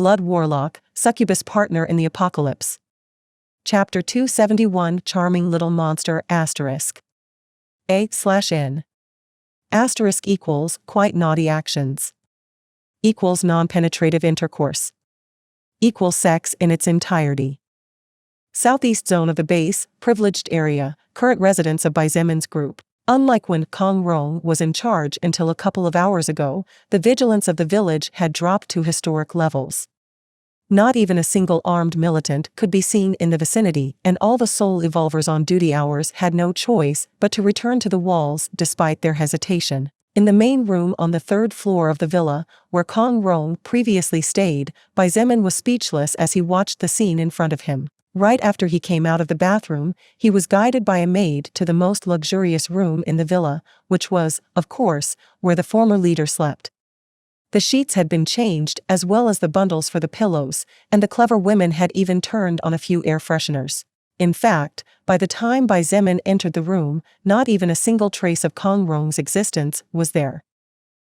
Blood Warlock, Succubus Partner in the Apocalypse. Chapter 271 Charming Little Monster *A/N equals quite naughty actions equals non-penetrative intercourse equals sex in its entirety. Southeast zone of the base, privileged area, current residence of Xieitain's group. Unlike when Kong Rong was in charge until a couple of hours ago, the vigilance of the village had dropped to historic levels. Not even a single armed militant could be seen in the vicinity, and all the soul evolvers on duty hours had no choice but to return to the walls despite their hesitation. In the main room on the third floor of the villa, where Kong Rong previously stayed, Xietain was speechless as he watched the scene in front of him. Right after he came out of the bathroom, he was guided by a maid to the most luxurious room in the villa, which was, of course, where the former leader slept. The sheets had been changed as well as the bundles for the pillows, and the clever women had even turned on a few air fresheners. In fact, by the time Xietain entered the room, not even a single trace of Kong Rong's existence was there.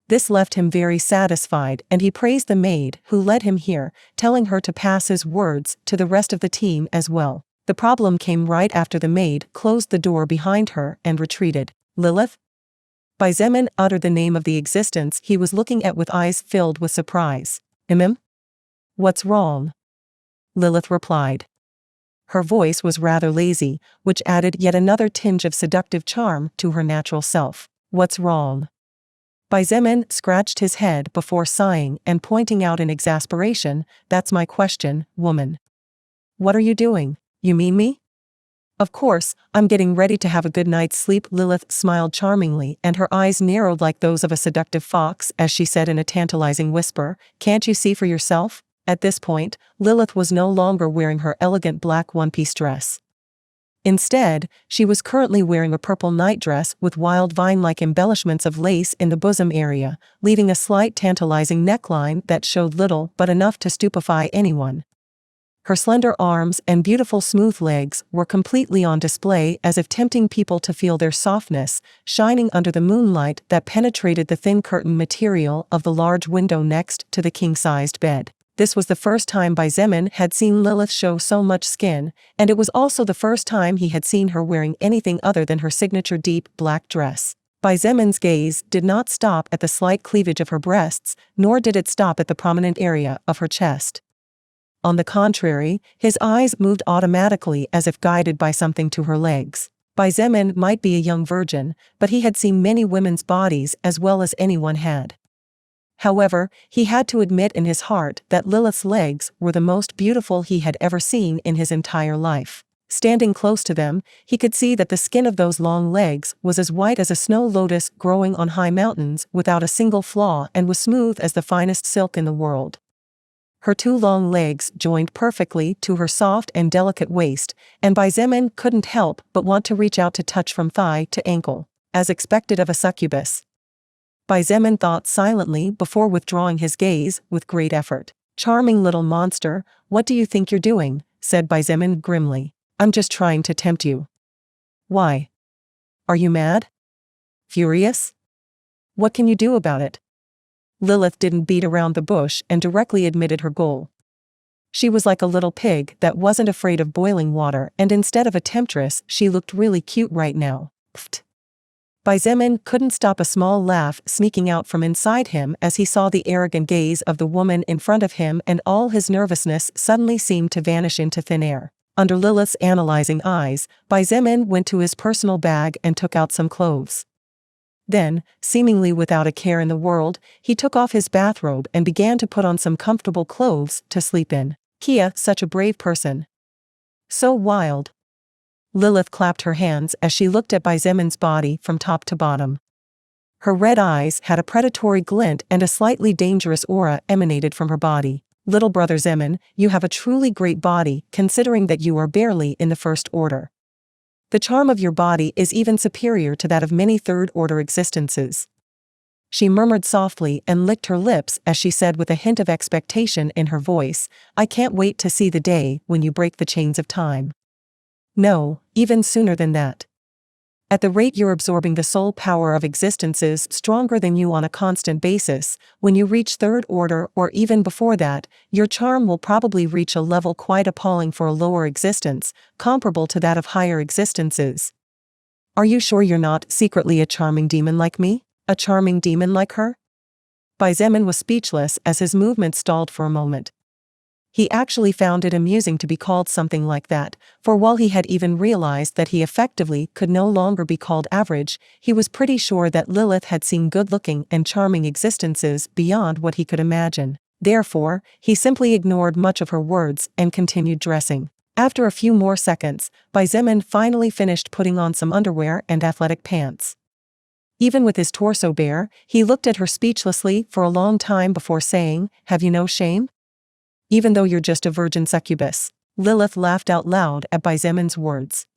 This left him very satisfied, and he praised the maid who led him here, telling her to pass his words to the rest of the team as well. The problem came right after the maid closed the door behind her and retreated. Lilith? Xietain uttered the name of the existence he was looking at with eyes filled with surprise. What's wrong? Lilith replied. Her voice was rather lazy, which added yet another tinge of seductive charm to her natural self. What's wrong? Xietain scratched his head before sighing and pointing out in exasperation, "That's my question, woman. What are you doing? You mean me?" "Of course, I'm getting ready to have a good night's sleep." Lilith smiled charmingly, and her eyes narrowed like those of a seductive fox as she said in a tantalizing whisper, "Can't you see for yourself?" At this point, Lilith was no longer wearing her elegant black one-piece dress. Instead, she was currently wearing a purple nightdress with wild vine-like embellishments of lace in the bosom area, leaving a slight tantalizing neckline that showed little but enough to stupefy anyone. Her slender arms and beautiful smooth legs were completely on display, as if tempting people to feel their softness, shining under the moonlight that penetrated the thin curtain material of the large window next to the king-sized bed. This was the first time Xietain had seen Lilith show so much skin, and it was also the first time he had seen her wearing anything other than her signature deep black dress. Xietan's gaze did not stop at the slight cleavage of her breasts, nor did it stop at the prominent area of her chest. On the contrary, his eyes moved automatically as if guided by something to her legs. Xietain might be a young virgin, but he had seen many women's bodies as well as anyone had. However, he had to admit in his heart that Lilith's legs were the most beautiful he had ever seen in his entire life. Standing close to them, he could see that the skin of those long legs was as white as a snow lotus growing on high mountains without a single flaw, and was smooth as the finest silk in the world. Her two long legs joined perfectly to her soft and delicate waist, and Xietain couldn't help but want to reach out to touch from thigh to ankle, as expected of a succubus. Xietain thought silently before withdrawing his gaze with great effort. "Charming little monster, what do you think you're doing?" said Xietain grimly. "I'm just trying to tempt you." "Why? Are you mad? Furious? What can you do about it?" Lilith didn't beat around the bush and directly admitted her goal. She was like a little pig that wasn't afraid of boiling water, and instead of a temptress, she looked really cute right now. Pfft. Xietain couldn't stop a small laugh sneaking out from inside him as he saw the arrogant gaze of the woman in front of him, and all his nervousness suddenly seemed to vanish into thin air. Under Lilith's analyzing eyes, Xietain went to his personal bag and took out some clothes. Then, seemingly without a care in the world, he took off his bathrobe and began to put on some comfortable clothes to sleep in. Kia, such a brave person. So wild. Lilith clapped her hands as she looked at Xieitain's body from top to bottom. Her red eyes had a predatory glint, and a slightly dangerous aura emanated from her body. "Little brother Xietain, you have a truly great body, considering that you are barely in the first order. The charm of your body is even superior to that of many third-order existences." She murmured softly and licked her lips as she said with a hint of expectation in her voice, "I can't wait to see the day when you break the chains of time. No, even sooner than that." At the rate you're absorbing the soul power of existences stronger than you on a constant basis, when you reach third order or even before that, your charm will probably reach a level quite appalling for a lower existence, comparable to that of higher existences. Are you sure you're not secretly a charming demon like me? A charming demon like her? Xietain was speechless as his movement stalled for a moment. He actually found it amusing to be called something like that, for while he had even realized that he effectively could no longer be called average, he was pretty sure that Lilith had seen good-looking and charming existences beyond what he could imagine. Therefore, he simply ignored much of her words and continued dressing. After a few more seconds, Xietain finally finished putting on some underwear and athletic pants. Even with his torso bare, he looked at her speechlessly for a long time before saying, "Have you no shame? Even though you're just a virgin succubus." Lilith laughed out loud at Xietan's words.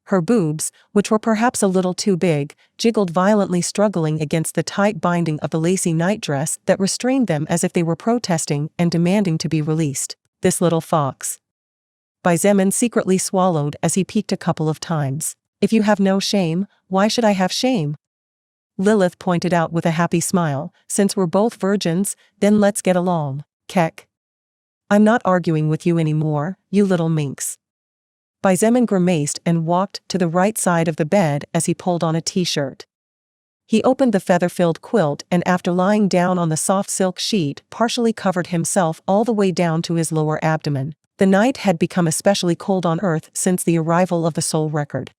Her boobs, which were perhaps a little too big, jiggled violently, struggling against the tight binding of the lacy nightdress that restrained them as if they were protesting and demanding to be released. This little fox. Xietain secretly swallowed as he peeked a couple of times. "If you have no shame, why should I have shame?" Lilith pointed out with a happy smile, "Since we're both virgins, then let's get along, Keck. I'm not arguing with you anymore, you little minx." Xietain grimaced and walked to the right side of the bed as he pulled on a t-shirt. He opened the feather-filled quilt and after lying down on the soft silk sheet partially covered himself all the way down to his lower abdomen. The night had become especially cold on Earth since the arrival of the Soul Record.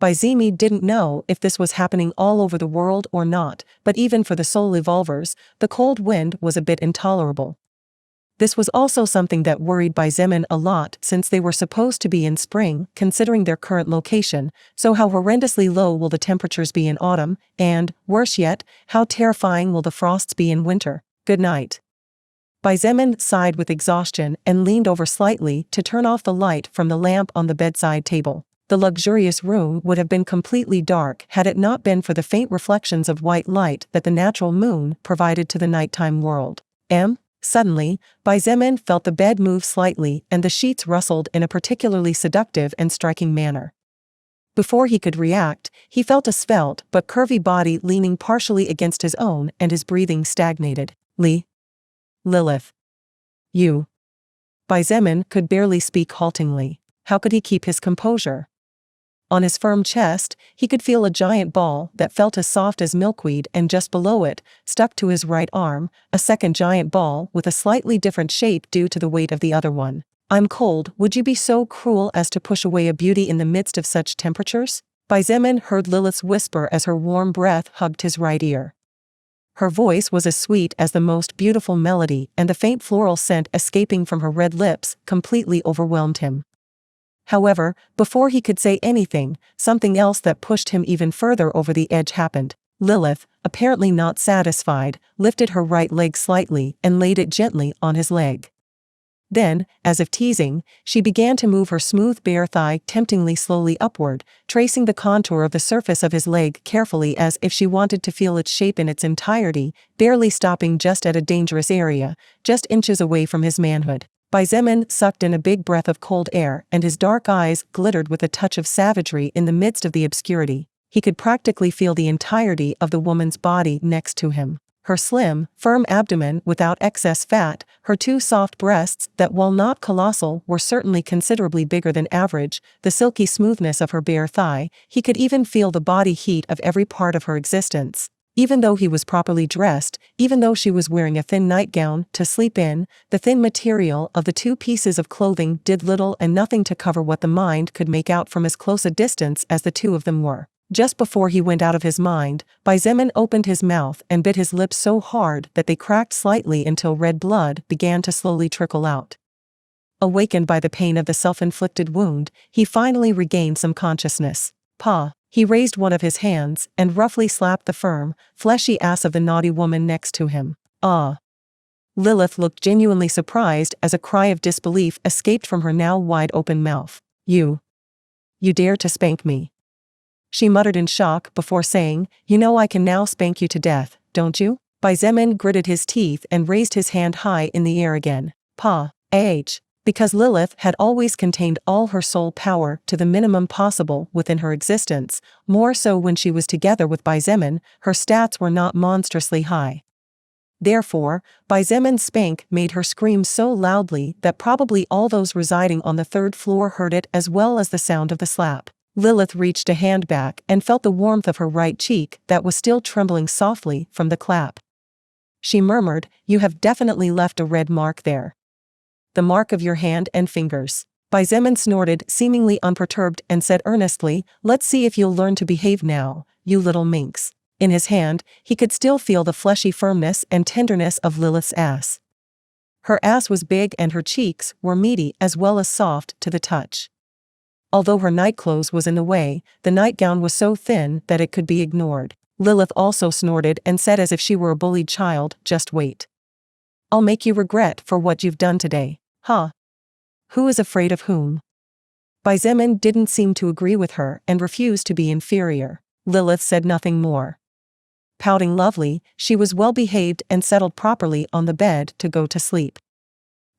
Xietain didn't know if this was happening all over the world or not, but even for the soul evolvers, the cold wind was a bit intolerable. This was also something that worried Xietain a lot since they were supposed to be in spring, considering their current location, so how horrendously low will the temperatures be in autumn, and, worse yet, how terrifying will the frosts be in winter? Good night. Xietain sighed with exhaustion and leaned over slightly to turn off the light from the lamp on the bedside table. The luxurious room would have been completely dark had it not been for the faint reflections of white light that the natural moon provided to the nighttime world. Suddenly, Xietain felt the bed move slightly and the sheets rustled in a particularly seductive and striking manner. Before he could react, he felt a svelte but curvy body leaning partially against his own and his breathing stagnated. Lilith. You. Xietain could barely speak haltingly. How could he keep his composure? On his firm chest, he could feel a giant ball that felt as soft as milkweed, and just below it, stuck to his right arm, a second giant ball with a slightly different shape due to the weight of the other one. "I'm cold, would you be so cruel as to push away a beauty in the midst of such temperatures?" Xietain heard Lilith's whisper as her warm breath hugged his right ear. Her voice was as sweet as the most beautiful melody, and the faint floral scent escaping from her red lips completely overwhelmed him. However, before he could say anything, something else that pushed him even further over the edge happened. Lilith, apparently not satisfied, lifted her right leg slightly and laid it gently on his leg. Then, as if teasing, she began to move her smooth bare thigh temptingly slowly upward, tracing the contour of the surface of his leg carefully as if she wanted to feel its shape in its entirety, barely stopping just at a dangerous area, just inches away from his manhood. Xietain sucked in a big breath of cold air and his dark eyes glittered with a touch of savagery in the midst of the obscurity. He could practically feel the entirety of the woman's body next to him. Her slim, firm abdomen without excess fat, her two soft breasts that while not colossal were certainly considerably bigger than average, the silky smoothness of her bare thigh, he could even feel the body heat of every part of her existence. Even though he was properly dressed, even though she was wearing a thin nightgown to sleep in, the thin material of the two pieces of clothing did little and nothing to cover what the mind could make out from as close a distance as the two of them were. Just before he went out of his mind, Xietain opened his mouth and bit his lips so hard that they cracked slightly until red blood began to slowly trickle out. Awakened by the pain of the self-inflicted wound, he finally regained some consciousness. "Pa." He raised one of his hands and roughly slapped the firm, fleshy ass of the naughty woman next to him. "Ah." Lilith looked genuinely surprised as a cry of disbelief escaped from her now wide-open mouth. You dare to spank me?" She muttered in shock before saying, "You know I can now spank you to death, don't you?" Xietain gritted his teeth and raised his hand high in the air again. "Pa, Because Lilith had always contained all her soul power to the minimum possible within her existence, more so when she was together with Xietain, her stats were not monstrously high. Therefore, Xieain's spank made her scream so loudly that probably all those residing on the third floor heard it as well as the sound of the slap. Lilith reached a hand back and felt the warmth of her right cheek that was still trembling softly from the clap. She murmured, "You have definitely left a red mark there. The mark of your hand and fingers." Xietain snorted, seemingly unperturbed, and said earnestly, "Let's see if you'll learn to behave now, you little minx." In his hand, he could still feel the fleshy firmness and tenderness of Lilith's ass. Her ass was big and her cheeks were meaty as well as soft to the touch. Although her nightclothes was in the way, the nightgown was so thin that it could be ignored. Lilith also snorted and said as if she were a bullied child, "Just wait. I'll make you regret for what you've done today." Huh? Who is afraid of whom? Xietain didn't seem to agree with her and refused to be inferior. Lilith said nothing more. Pouting lovely, she was well behaved and settled properly on the bed to go to sleep.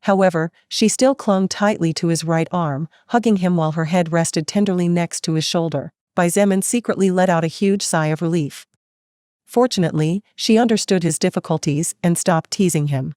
However, she still clung tightly to his right arm, hugging him while her head rested tenderly next to his shoulder. Xietain secretly let out a huge sigh of relief. Fortunately, she understood his difficulties and stopped teasing him.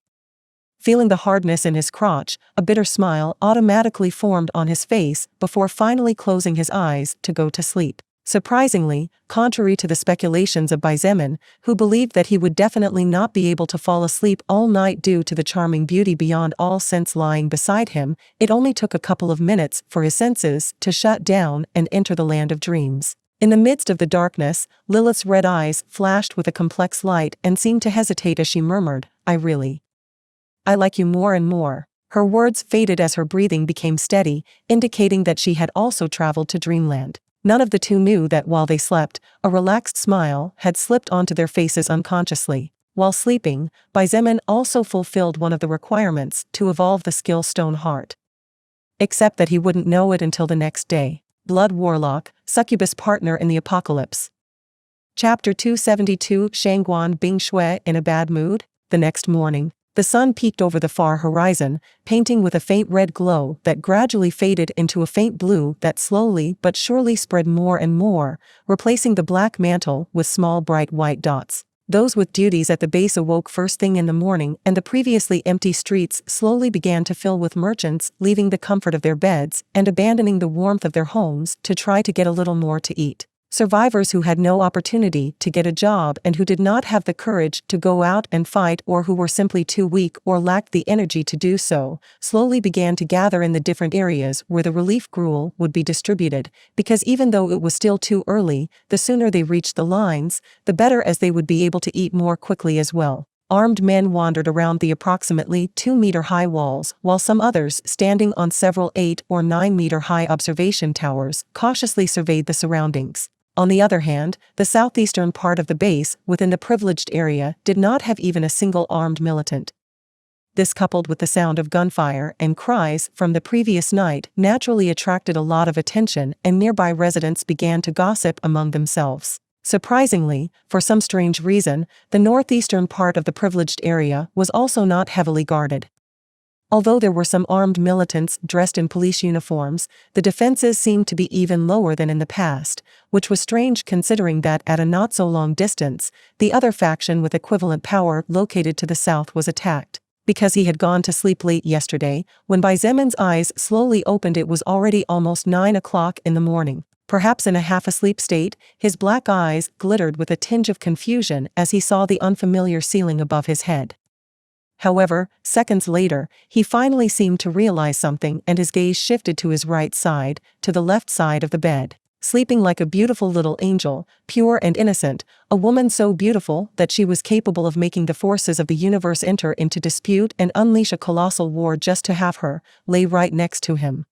Feeling the hardness in his crotch, a bitter smile automatically formed on his face before finally closing his eyes to go to sleep. Surprisingly, contrary to the speculations of Xietain, who believed that he would definitely not be able to fall asleep all night due to the charming beauty beyond all sense lying beside him, it only took a couple of minutes for his senses to shut down and enter the land of dreams. In the midst of the darkness, Lilith's red eyes flashed with a complex light and seemed to hesitate as she murmured, I like you more and more." Her words faded as her breathing became steady, indicating that she had also traveled to dreamland. None of the two knew that while they slept, a relaxed smile had slipped onto their faces unconsciously. While sleeping, Xietain also fulfilled one of the requirements to evolve the skill Stone Heart. Except that he wouldn't know it until the next day. Blood Warlock, Succubus Partner in the Apocalypse. Chapter 272. Shangguan Bing Shui in a bad mood? The next morning, the sun peeked over the far horizon, painting with a faint red glow that gradually faded into a faint blue that slowly but surely spread more and more, replacing the black mantle with small bright white dots. Those with duties at the base awoke first thing in the morning, and the previously empty streets slowly began to fill with merchants leaving the comfort of their beds and abandoning the warmth of their homes to try to get a little more to eat. Survivors who had no opportunity to get a job and who did not have the courage to go out and fight, or who were simply too weak or lacked the energy to do so, slowly began to gather in the different areas where the relief gruel would be distributed, because even though it was still too early, the sooner they reached the lines, the better, as they would be able to eat more quickly as well. Armed men wandered around the approximately 2-meter-high walls, while some others, standing on several 8 or 9-meter-high observation towers, cautiously surveyed the surroundings. On the other hand, the southeastern part of the base within the privileged area did not have even a single armed militant. This, coupled with the sound of gunfire and cries from the previous night, naturally attracted a lot of attention, and nearby residents began to gossip among themselves. Surprisingly, for some strange reason, the northeastern part of the privileged area was also not heavily guarded. Although there were some armed militants dressed in police uniforms, the defenses seemed to be even lower than in the past, which was strange considering that at a not-so-long distance, the other faction with equivalent power located to the south was attacked. Because he had gone to sleep late yesterday, when Xieain's eyes slowly opened it was already almost 9 o'clock in the morning. Perhaps in a half-asleep state, his black eyes glittered with a tinge of confusion as he saw the unfamiliar ceiling above his head. However, seconds later, he finally seemed to realize something, and his gaze shifted to his right side, to the left side of the bed. Sleeping like a beautiful little angel, pure and innocent, a woman so beautiful that she was capable of making the forces of the universe enter into dispute and unleash a colossal war just to have her, lay right next to him.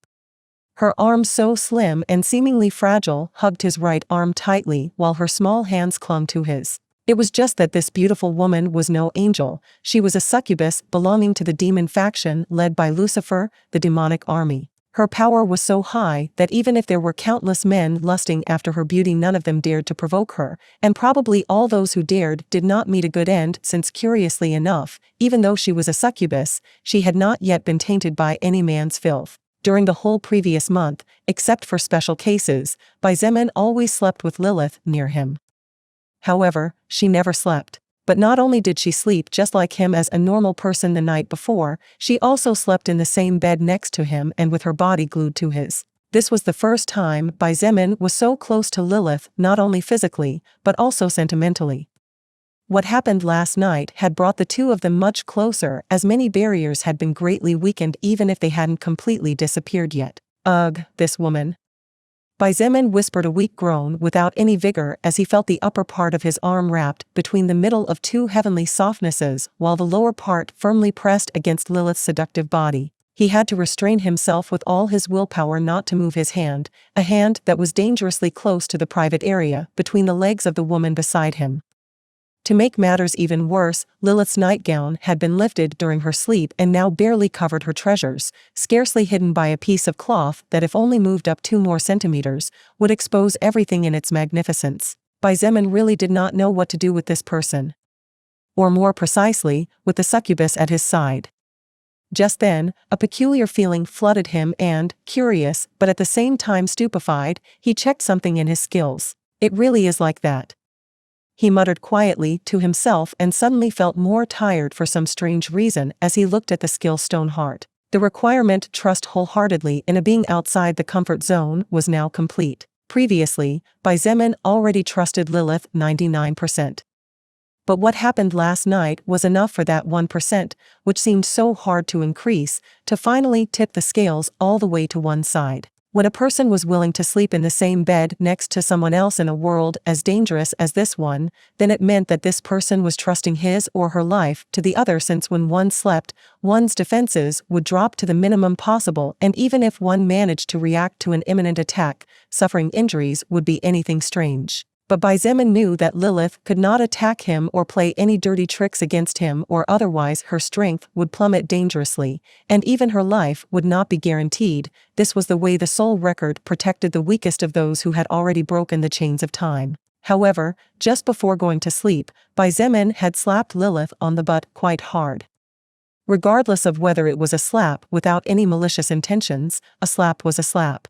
Her arms, so slim and seemingly fragile, hugged his right arm tightly while her small hands clung to his. It was just that this beautiful woman was no angel. She was a succubus belonging to the demon faction led by Lucifer, the demonic army. Her power was so high that even if there were countless men lusting after her beauty, none of them dared to provoke her, and probably all those who dared did not meet a good end, since curiously enough, even though she was a succubus, she had not yet been tainted by any man's filth. During the whole previous month, except for special cases, Xietain always slept with Lilith near him. However, she never slept. But not only did she sleep just like him as a normal person the night before, she also slept in the same bed next to him and with her body glued to his. This was the first time Xietain was so close to Lilith, not only physically, but also sentimentally. What happened last night had brought the two of them much closer, as many barriers had been greatly weakened even if they hadn't completely disappeared yet. Ugh, this woman. Xietain whispered a weak groan without any vigor as he felt the upper part of his arm wrapped between the middle of two heavenly softnesses while the lower part firmly pressed against Lilith's seductive body. He had to restrain himself with all his willpower not to move his hand, a hand that was dangerously close to the private area between the legs of the woman beside him. To make matters even worse, Lilith's nightgown had been lifted during her sleep and now barely covered her treasures, scarcely hidden by a piece of cloth that, if only moved up 2 more centimeters, would expose everything in its magnificence. Xietain really did not know what to do with this person. Or more precisely, with the succubus at his side. Just then, a peculiar feeling flooded him and, curious, but at the same time stupefied, he checked something in his skills. It really is like that. He muttered quietly to himself and suddenly felt more tired for some strange reason as he looked at the skill stone heart. The requirement to trust wholeheartedly in a being outside the comfort zone was now complete. Previously, Xietain already trusted Lilith 99%. But what happened last night was enough for that 1%, which seemed so hard to increase, to finally tip the scales all the way to one side. When a person was willing to sleep in the same bed next to someone else in a world as dangerous as this one, then it meant that this person was trusting his or her life to the other, since when one slept, one's defenses would drop to the minimum possible, and even if one managed to react to an imminent attack, suffering injuries would be anything strange. But Xietain knew that Lilith could not attack him or play any dirty tricks against him, or otherwise her strength would plummet dangerously, and even her life would not be guaranteed. This was the way the soul record protected the weakest of those who had already broken the chains of time. However, just before going to sleep, Xietain had slapped Lilith on the butt quite hard. Regardless of whether it was a slap without any malicious intentions, a slap was a slap.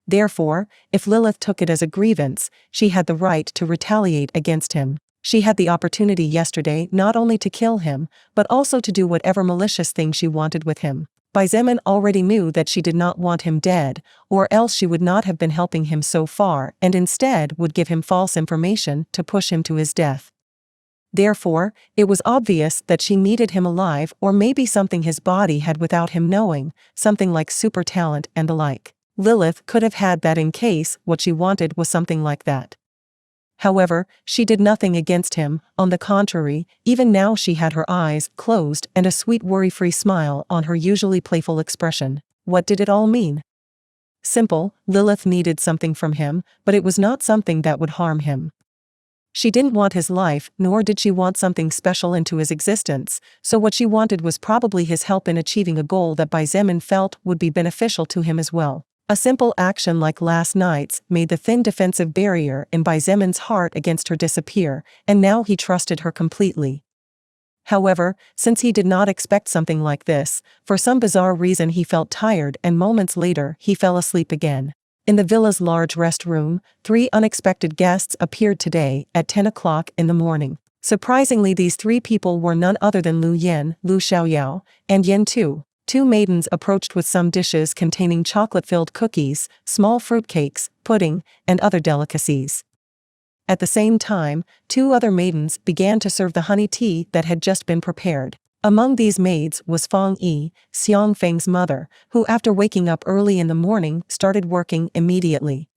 Therefore, if Lilith took it as a grievance, she had the right to retaliate against him. She had the opportunity yesterday not only to kill him, but also to do whatever malicious thing she wanted with him. Xietain already knew that she did not want him dead, or else she would not have been helping him so far and instead would give him false information to push him to his death. Therefore, it was obvious that she needed him alive, or maybe something his body had without him knowing, something like super talent and the like. Lilith could have had that in case what she wanted was something like that. However, she did nothing against him. On the contrary, even now she had her eyes closed and a sweet worry-free smile on her usually playful expression. What did it all mean? Simple, Lilith needed something from him, but it was not something that would harm him. She didn't want his life, nor did she want something special into his existence, so what she wanted was probably his help in achieving a goal that Xietain felt would be beneficial to him as well. A simple action like last night's made the thin defensive barrier in Xietan's heart against her disappear, and now he trusted her completely. However, since he did not expect something like this, for some bizarre reason he felt tired, and moments later he fell asleep again. In the villa's large rest room, 3 unexpected guests appeared today at 10 o'clock in the morning. Surprisingly, these 3 people were none other than Lu Yin, Lu Xiaoyao, and Yin Tu. 2 maidens approached with some dishes containing chocolate-filled cookies, small fruitcakes, pudding, and other delicacies. At the same time, 2 other maidens began to serve the honey tea that had just been prepared. Among these maids was Fang Yi, Xiang Feng's mother, who after waking up early in the morning started working immediately.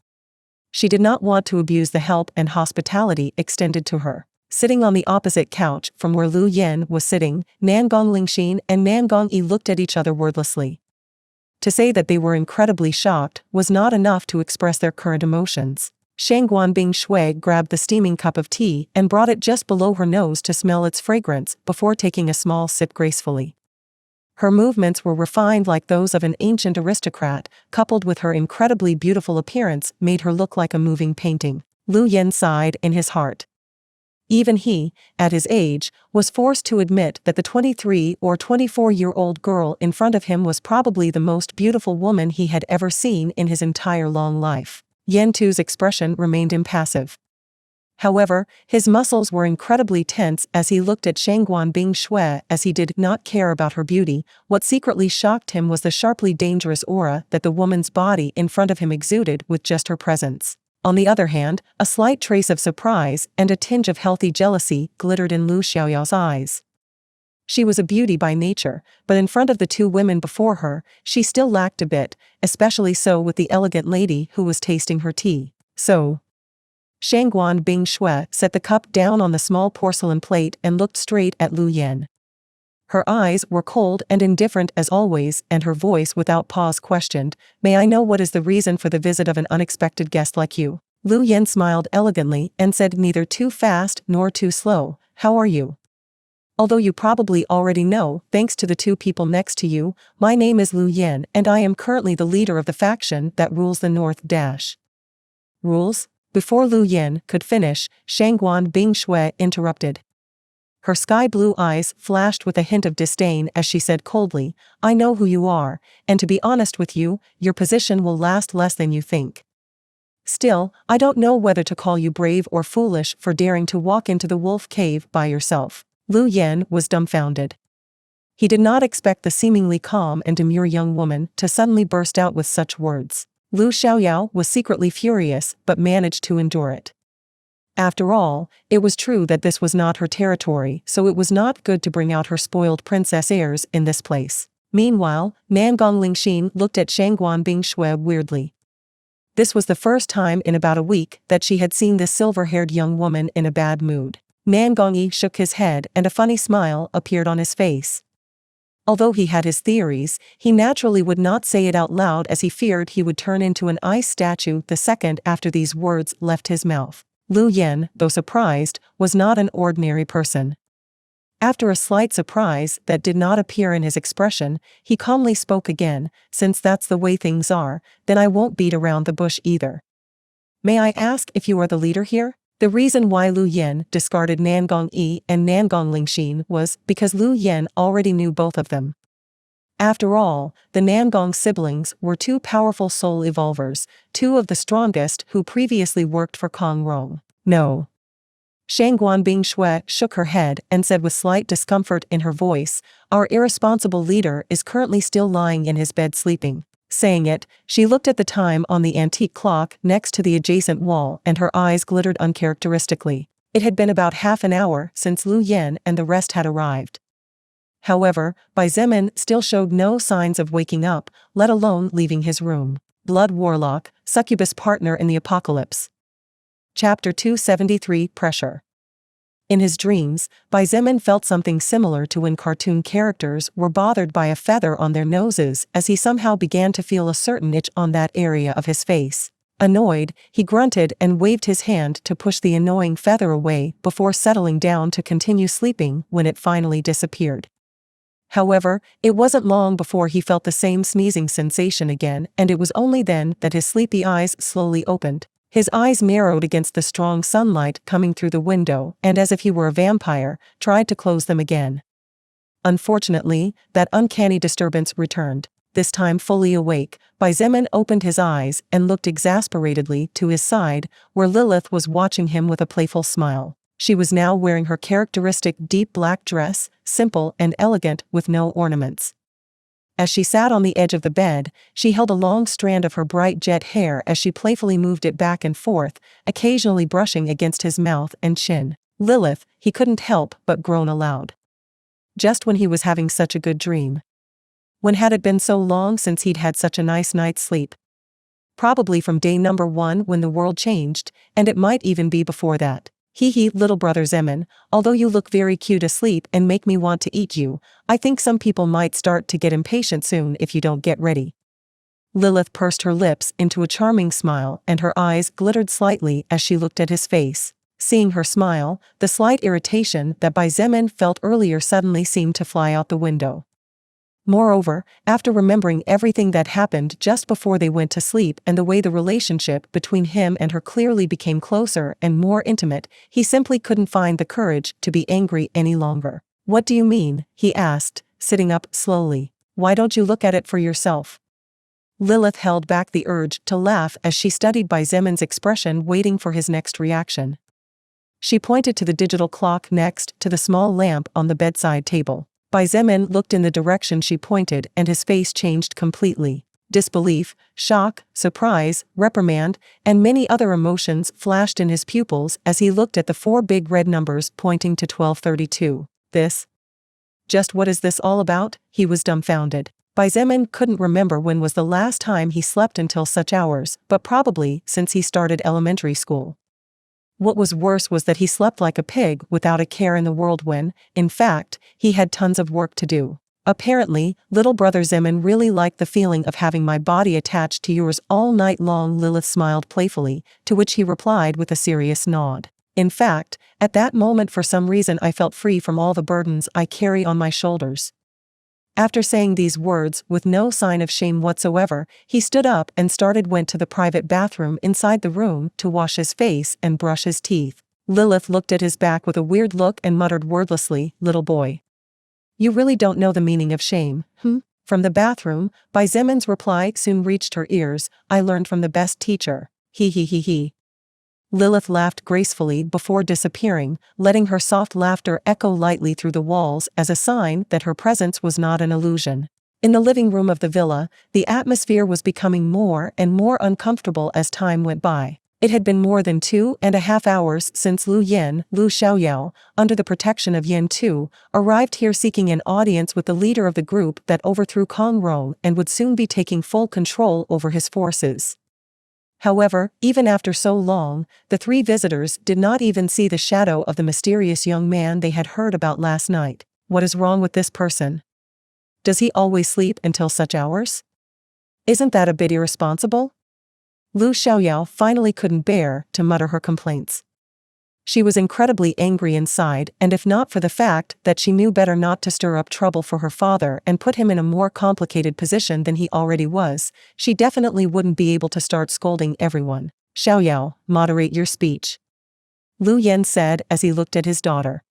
She did not want to abuse the help and hospitality extended to her. Sitting on the opposite couch from where Lu Yin was sitting, Nangong Lingxin and Nangong Yi looked at each other wordlessly. To say that they were incredibly shocked was not enough to express their current emotions. Shangguan Bing Shui grabbed the steaming cup of tea and brought it just below her nose to smell its fragrance before taking a small sip gracefully. Her movements were refined like those of an ancient aristocrat, coupled with her incredibly beautiful appearance made her look like a moving painting. Lu Yen sighed in his heart. Even he, at his age, was forced to admit that the 23 or 24-year-old girl in front of him was probably the most beautiful woman he had ever seen in his entire long life. Yen Tu's expression remained impassive. However, his muscles were incredibly tense as he looked at Shangguan Bing Shui as he did not care about her beauty. What secretly shocked him was the sharply dangerous aura that the woman's body in front of him exuded with just her presence. On the other hand, a slight trace of surprise and a tinge of healthy jealousy glittered in Lu Xiaoyao's eyes. She was a beauty by nature, but in front of the two women before her, she still lacked a bit, especially so with the elegant lady who was tasting her tea. So, Shangguan Bing Shui set the cup down on the small porcelain plate and looked straight at Lu Yen. Her eyes were cold and indifferent as always, and her voice without pause questioned, "May I know what is the reason for the visit of an unexpected guest like you?" Lu Yen smiled elegantly and said, "Neither too fast nor too slow. How are you? Although you probably already know, thanks to the two people next to you, my name is Lu Yen and I am currently the leader of the faction that rules the North Dash." "Rules?" Before Lu Yen could finish, Shangguan Bing Shui interrupted. Her sky-blue eyes flashed with a hint of disdain as she said coldly, "I know who you are, and to be honest with you, your position will last less than you think. Still, I don't know whether to call you brave or foolish for daring to walk into the wolf cave by yourself." Lu Yen was dumbfounded. He did not expect the seemingly calm and demure young woman to suddenly burst out with such words. Lu Xiaoyao was secretly furious but managed to endure it. After all, it was true that this was not her territory, so it was not good to bring out her spoiled princess airs in this place. Meanwhile, Nangong Lingxin looked at Shangguan Bing Shui weirdly. This was the first time in about a week that she had seen this silver-haired young woman in a bad mood. Nangong Yi shook his head and a funny smile appeared on his face. Although he had his theories, he naturally would not say it out loud as he feared he would turn into an ice statue the second after these words left his mouth. Lu Yen, though surprised, was not an ordinary person. After a slight surprise that did not appear in his expression, he calmly spoke again, "Since that's the way things are, then I won't beat around the bush either. May I ask if you are the leader here?" The reason why Lu Yen discarded Nangong Yi and Nangong Lingxin was because Lu Yen already knew both of them. After all, the Nangong siblings were two powerful soul evolvers, two of the strongest who previously worked for Kong Rong. "No." Shangguan Bing Shui shook her head and said with slight discomfort in her voice, "Our irresponsible leader is currently still lying in his bed sleeping." Saying it, she looked at the time on the antique clock next to the adjacent wall and her eyes glittered uncharacteristically. It had been about half an hour since Lu Yen and the rest had arrived. However, Bai Zemin still showed no signs of waking up, let alone leaving his room. Blood Warlock, Succubus Partner in the Apocalypse. Chapter 273 Pressure. In his dreams, Bai Zemin felt something similar to when cartoon characters were bothered by a feather on their noses as he somehow began to feel a certain itch on that area of his face. Annoyed, he grunted and waved his hand to push the annoying feather away before settling down to continue sleeping when it finally disappeared. However, it wasn't long before he felt the same sneezing sensation again, and it was only then that his sleepy eyes slowly opened. His eyes narrowed against the strong sunlight coming through the window and as if he were a vampire, tried to close them again. Unfortunately, that uncanny disturbance returned. This time fully awake, Bai Zemin opened his eyes and looked exasperatedly to his side, where Lilith was watching him with a playful smile. She was now wearing her characteristic deep black dress, simple and elegant with no ornaments. As she sat on the edge of the bed, she held a long strand of her bright jet hair as she playfully moved it back and forth, occasionally brushing against his mouth and chin. "Lilith," he couldn't help but groan aloud. Just when he was having such a good dream. When had it been so long since he'd had such a nice night's sleep? Probably from day number 1 when the world changed, and it might even be before that. "Hee, little brother Zemin, although you look very cute asleep and make me want to eat you, I think some people might start to get impatient soon if you don't get ready." Lilith pursed her lips into a charming smile and her eyes glittered slightly as she looked at his face. Seeing her smile, the slight irritation that Bai Zemin felt earlier suddenly seemed to fly out the window. Moreover, after remembering everything that happened just before they went to sleep and the way the relationship between him and her clearly became closer and more intimate, he simply couldn't find the courage to be angry any longer. "What do you mean?" he asked, sitting up slowly. "Why don't you look at it for yourself?" Lilith held back the urge to laugh as she studied Xietan's expression, waiting for his next reaction. She pointed to the digital clock next to the small lamp on the bedside table. Xietain looked in the direction she pointed and his face changed completely. Disbelief, shock, surprise, reprimand, and many other emotions flashed in his pupils as he looked at the 4 big red numbers pointing to 1232. Just what is this all about? He was dumbfounded. Xietain couldn't remember when was the last time he slept until such hours, but probably since he started elementary school. What was worse was that he slept like a pig without a care in the world when, in fact, he had tons of work to do. "Apparently, little brother Xietain really liked the feeling of having my body attached to yours all night long." Lilith smiled playfully, to which he replied with a serious nod. "In fact, at that moment for some reason I felt free from all the burdens I carry on my shoulders." After saying these words with no sign of shame whatsoever, he stood up and went to the private bathroom inside the room to wash his face and brush his teeth. Lilith looked at his back with a weird look and muttered wordlessly, "Little boy. You really don't know the meaning of shame, From the bathroom, Xietan's reply soon reached her ears, "I learned from the best teacher. He. Lilith laughed gracefully before disappearing, letting her soft laughter echo lightly through the walls as a sign that her presence was not an illusion. In the living room of the villa, the atmosphere was becoming more and more uncomfortable as time went by. It had been more than 2.5 hours since Lu Xiaoyao, under the protection of Yin Tu, arrived here seeking an audience with the leader of the group that overthrew Kong Rong and would soon be taking full control over his forces. However, even after so long, the 3 visitors did not even see the shadow of the mysterious young man they had heard about last night. What is wrong with this person? Does he always sleep until such hours? Isn't that a bit irresponsible? Lu Xiaoyao finally couldn't bear to mutter her complaints. She was incredibly angry inside, and if not for the fact that she knew better not to stir up trouble for her father and put him in a more complicated position than he already was, she definitely wouldn't be able to start scolding everyone. "Xiaoyao, moderate your speech," Lu Yan said as he looked at his daughter.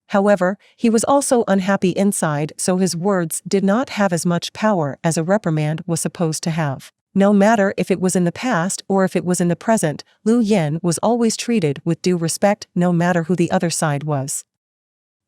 However, he was also unhappy inside, so his words did not have as much power as a reprimand was supposed to have. No matter if it was in the past or if it was in the present, Lu Yan was always treated with due respect no matter who the other side was.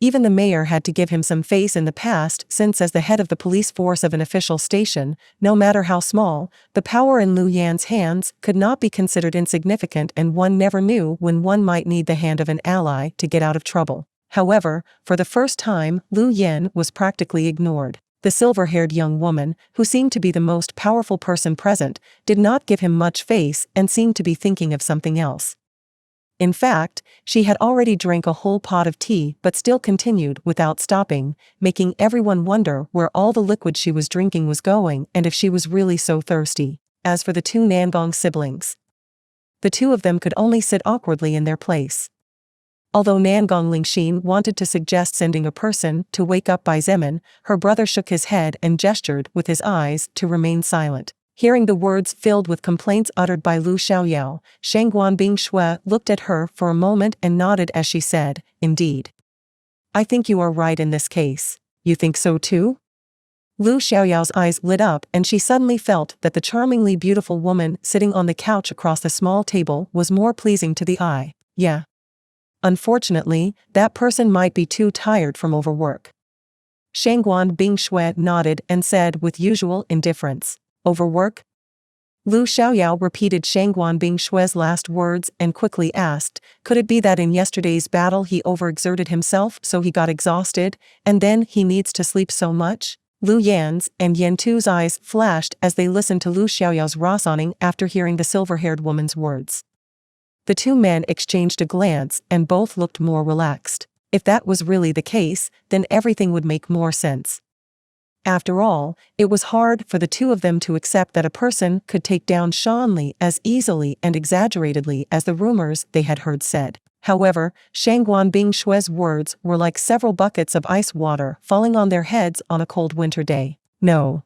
Even the mayor had to give him some face in the past since as the head of the police force of an official station, no matter how small, the power in Lu Yan's hands could not be considered insignificant and one never knew when one might need the hand of an ally to get out of trouble. However, for the first time, Lu Yan was practically ignored. The silver-haired young woman, who seemed to be the most powerful person present, did not give him much face and seemed to be thinking of something else. In fact, she had already drank a whole pot of tea but still continued without stopping, making everyone wonder where all the liquid she was drinking was going and if she was really so thirsty. As for the 2 Nangong siblings, the 2 of them could only sit awkwardly in their place. Although Nangong Lingxin wanted to suggest sending a person to wake up Xietain, her brother shook his head and gestured with his eyes to remain silent. Hearing the words filled with complaints uttered by Lu Xiaoyao, Shangguan Bingshui looked at her for a moment and nodded as she said, "Indeed. I think you are right in this case." "You think so too?" Lu Xiaoyao's eyes lit up and she suddenly felt that the charmingly beautiful woman sitting on the couch across the small table was more pleasing to the eye. "Yeah. Unfortunately, that person might be too tired from overwork." Shangguan Bingshui nodded and said with usual indifference, "Overwork?" Lu Xiaoyao repeated Shangguan Bingshui's last words and quickly asked, "Could it be that in yesterday's battle he overexerted himself so he got exhausted, and then he needs to sleep so much?" Lu Yan's and Yen Tu's eyes flashed as they listened to Lu Xiaoyao's rasoning after hearing the silver-haired woman's words. The 2 men exchanged a glance and both looked more relaxed. If that was really the case, then everything would make more sense. After all, it was hard for the 2 of them to accept that a person could take down Shan Li as easily and exaggeratedly as the rumors they had heard said. However, Shangguan Bingshue's words were like several buckets of ice water falling on their heads on a cold winter day. No.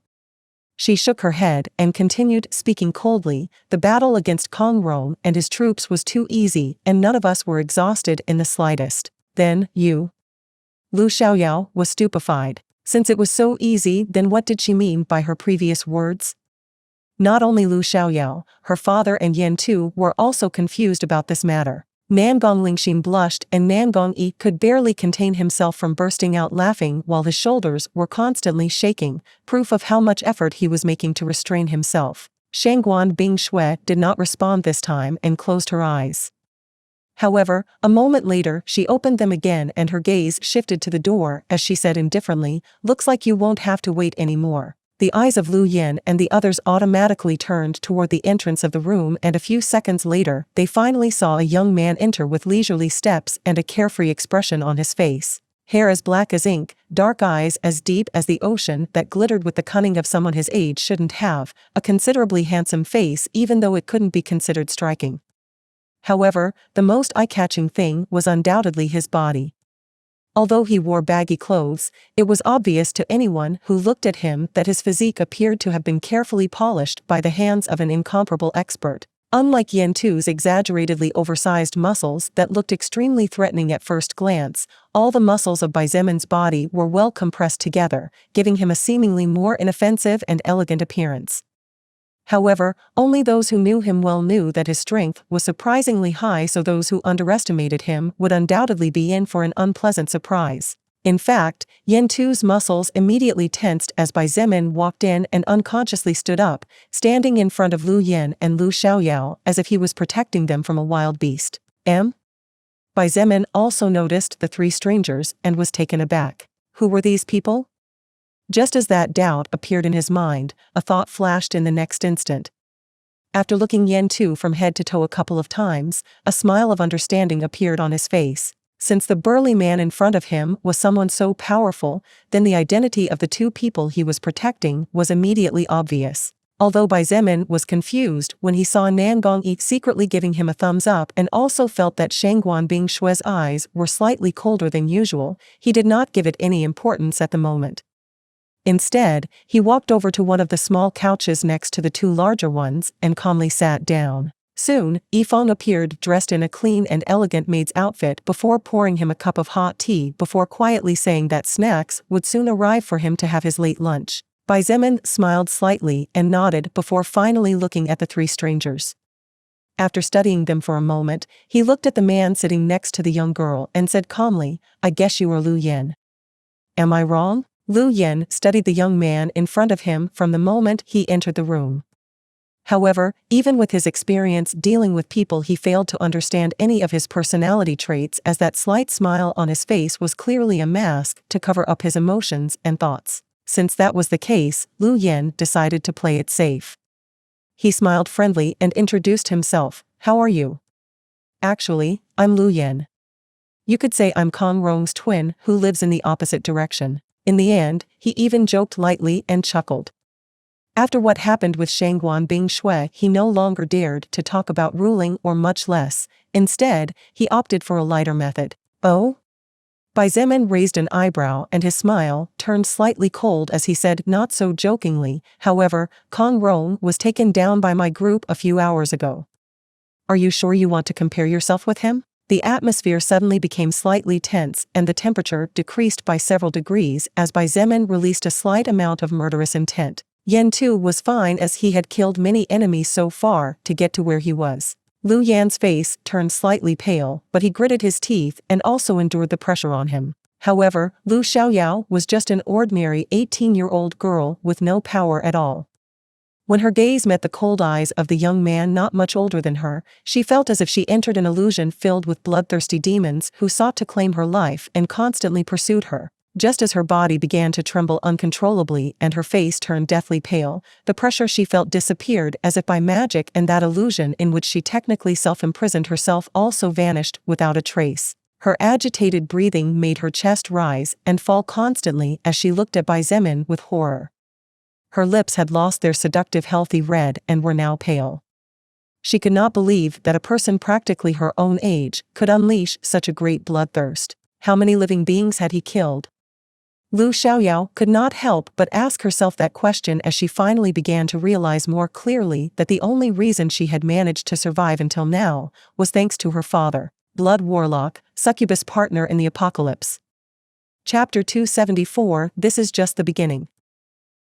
She shook her head and continued, speaking coldly, the battle against Kong Rong and his troops was too easy and none of us were exhausted in the slightest. Then, you? Lu Xiaoyao was stupefied. Since it was so easy, then what did she mean by her previous words? Not only Lu Xiaoyao, her father and Yan Tu were also confused about this matter. Nangong Lingxin blushed and Nangong Yi could barely contain himself from bursting out laughing while his shoulders were constantly shaking, proof of how much effort he was making to restrain himself. Shangguan Bingshue did not respond this time and closed her eyes. However, a moment later she opened them again and her gaze shifted to the door as she said indifferently, "Looks like you won't have to wait anymore." The eyes of Lu Yin and the others automatically turned toward the entrance of the room and a few seconds later they finally saw a young man enter with leisurely steps and a carefree expression on his face. Hair as black as ink, dark eyes as deep as the ocean that glittered with the cunning of someone his age shouldn't have, a considerably handsome face even though it couldn't be considered striking. However, the most eye-catching thing was undoubtedly his body. Although he wore baggy clothes, it was obvious to anyone who looked at him that his physique appeared to have been carefully polished by the hands of an incomparable expert. Unlike Yan Tu's exaggeratedly oversized muscles that looked extremely threatening at first glance, all the muscles of Bai Zemin's body were well compressed together, giving him a seemingly more inoffensive and elegant appearance. However, only those who knew him well knew that his strength was surprisingly high, so those who underestimated him would undoubtedly be in for an unpleasant surprise. In fact, Yan Tu's muscles immediately tensed as Bai Zemin walked in and unconsciously stood up, standing in front of Lu Yin and Lu Xiaoyao as if he was protecting them from a wild beast. Bai Zemin also noticed the three strangers and was taken aback. Who were these people? Just as that doubt appeared in his mind, a thought flashed in the next instant. After looking Yan Tu from head to toe a couple of times, a smile of understanding appeared on his face. Since the burly man in front of him was someone so powerful, then the identity of the two people he was protecting was immediately obvious. Although Bai Zemin was confused when he saw Nangong Yi secretly giving him a thumbs up and also felt that Shangguan Bingshue's eyes were slightly colder than usual, he did not give it any importance at the moment. Instead, he walked over to one of the small couches next to the two larger ones and calmly sat down. Soon, Yifeng appeared dressed in a clean and elegant maid's outfit before pouring him a cup of hot tea before quietly saying that snacks would soon arrive for him to have his late lunch. Bai Zemin smiled slightly and nodded before finally looking at the three strangers. After studying them for a moment, he looked at the man sitting next to the young girl and said calmly, "I guess you are Lu Yin. Am I wrong?" Lu Yin studied the young man in front of him from the moment he entered the room. However, even with his experience dealing with people, he failed to understand any of his personality traits, as that slight smile on his face was clearly a mask to cover up his emotions and thoughts. Since that was the case, Lu Yin decided to play it safe. He smiled friendly and introduced himself. "How are you?" "Actually, I'm Lu Yin. You could say I'm Kong Rong's twin who lives in the opposite direction." In the end, he even joked lightly and chuckled. After what happened with Shangguan Bingshue, he no longer dared to talk about ruling or much less. Instead, he opted for a lighter method. "Oh?" Bai Zemin raised an eyebrow and his smile turned slightly cold as he said, not so jokingly, "However, Kong Rong was taken down by my group a few hours ago. Are you sure you want to compare yourself with him?" The atmosphere suddenly became slightly tense and the temperature decreased by several degrees as Bai Zemin released a slight amount of murderous intent. Yan Tu was fine as he had killed many enemies so far to get to where he was. Lu Yan's face turned slightly pale, but he gritted his teeth and also endured the pressure on him. However, Lu Xiaoyao was just an ordinary 18-year-old girl with no power at all. When her gaze met the cold eyes of the young man not much older than her, she felt as if she entered an illusion filled with bloodthirsty demons who sought to claim her life and constantly pursued her. Just as her body began to tremble uncontrollably and her face turned deathly pale, the pressure she felt disappeared as if by magic, and that illusion in which she technically self-imprisoned herself also vanished without a trace. Her agitated breathing made her chest rise and fall constantly as she looked at Bai Zemin with horror. Her lips had lost their seductive healthy red and were now pale. She could not believe that a person practically her own age could unleash such a great bloodthirst. How many living beings had he killed? Lu Xiaoyao could not help but ask herself that question as she finally began to realize more clearly that the only reason she had managed to survive until now was thanks to her father, Blood Warlock, Succubus Partner in the Apocalypse. Chapter 274. This is just the beginning.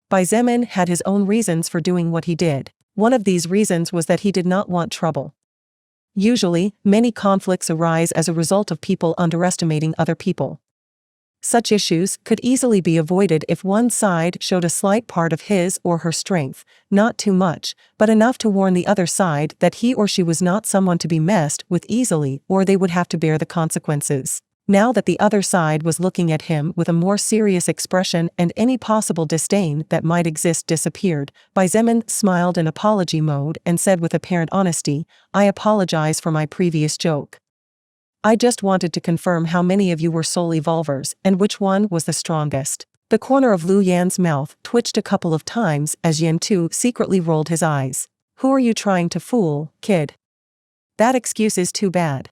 Bai Zemin had his own reasons for doing what he did. One of these reasons was that he did not want trouble. Usually, many conflicts arise as a result of people underestimating other people. Such issues could easily be avoided if one side showed a slight part of his or her strength, not too much, but enough to warn the other side that he or she was not someone to be messed with easily, or they would have to bear the consequences. Now that the other side was looking at him with a more serious expression and any possible disdain that might exist disappeared, Bai Zemin smiled in apology mode and said with apparent honesty, "I apologize for my previous joke. I just wanted to confirm how many of you were soul evolvers and which one was the strongest." The corner of Lu Yan's mouth twitched a couple of times as Yan Tu secretly rolled his eyes. "Who are you trying to fool, kid? That excuse is too bad."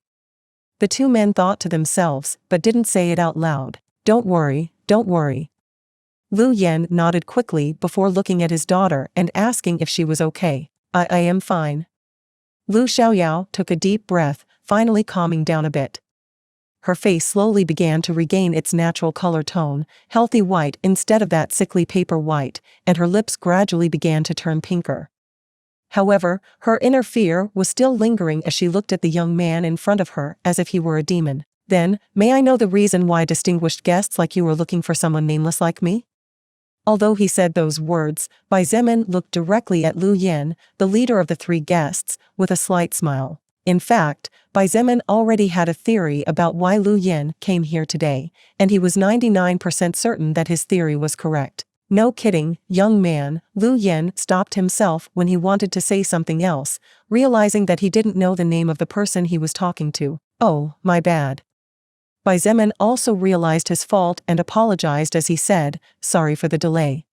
The two men thought to themselves, but didn't say it out loud. Don't worry. Lu Yan nodded quickly before looking at his daughter and asking if she was okay. I am fine." Lu Xiaoyao took a deep breath, finally calming down a bit. Her face slowly began to regain its natural color tone, healthy white instead of that sickly paper white, and her lips gradually began to turn pinker. However, her inner fear was still lingering as she looked at the young man in front of her as if he were a demon. "Then, may I know the reason why distinguished guests like you are looking for someone nameless like me?" Although he said those words, Bai Zemin looked directly at Lu Yan, the leader of the three guests, with a slight smile. In fact, Bai Zemin already had a theory about why Lu Yan came here today, and he was 99% certain that his theory was correct. "No kidding, young man," Lu Yan stopped himself when he wanted to say something else, realizing that he didn't know the name of the person he was talking to. "Oh, my bad." Bai Zemin also realized his fault and apologized as he said, "Sorry for the delay.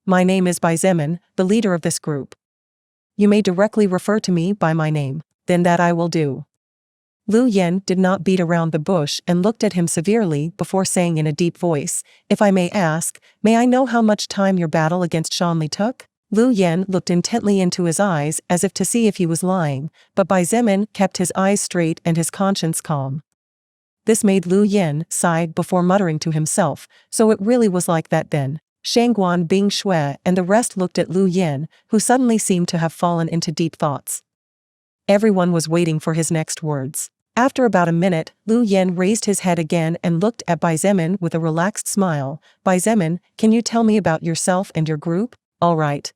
My name is Bai Zemin, the leader of this group. You may directly refer to me by my name." "Then that I will do." Lu Yan did not beat around the bush and looked at him severely before saying in a deep voice, "If I may ask, may I know how much time your battle against Shanli took?" Lu Yan looked intently into his eyes as if to see if he was lying, but Bai Zemin kept his eyes straight and his conscience calm. This made Lu Yan sigh before muttering to himself, "So it really was like that then." Shangguan, Bing Shui and the rest looked at Lu Yan, who suddenly seemed to have fallen into deep thoughts. Everyone was waiting for his next words. After about a minute, Lu Yan raised his head again and looked at Bai Zemin with a relaxed smile. "Bai Zemin, can you tell me about yourself and your group?" "All right."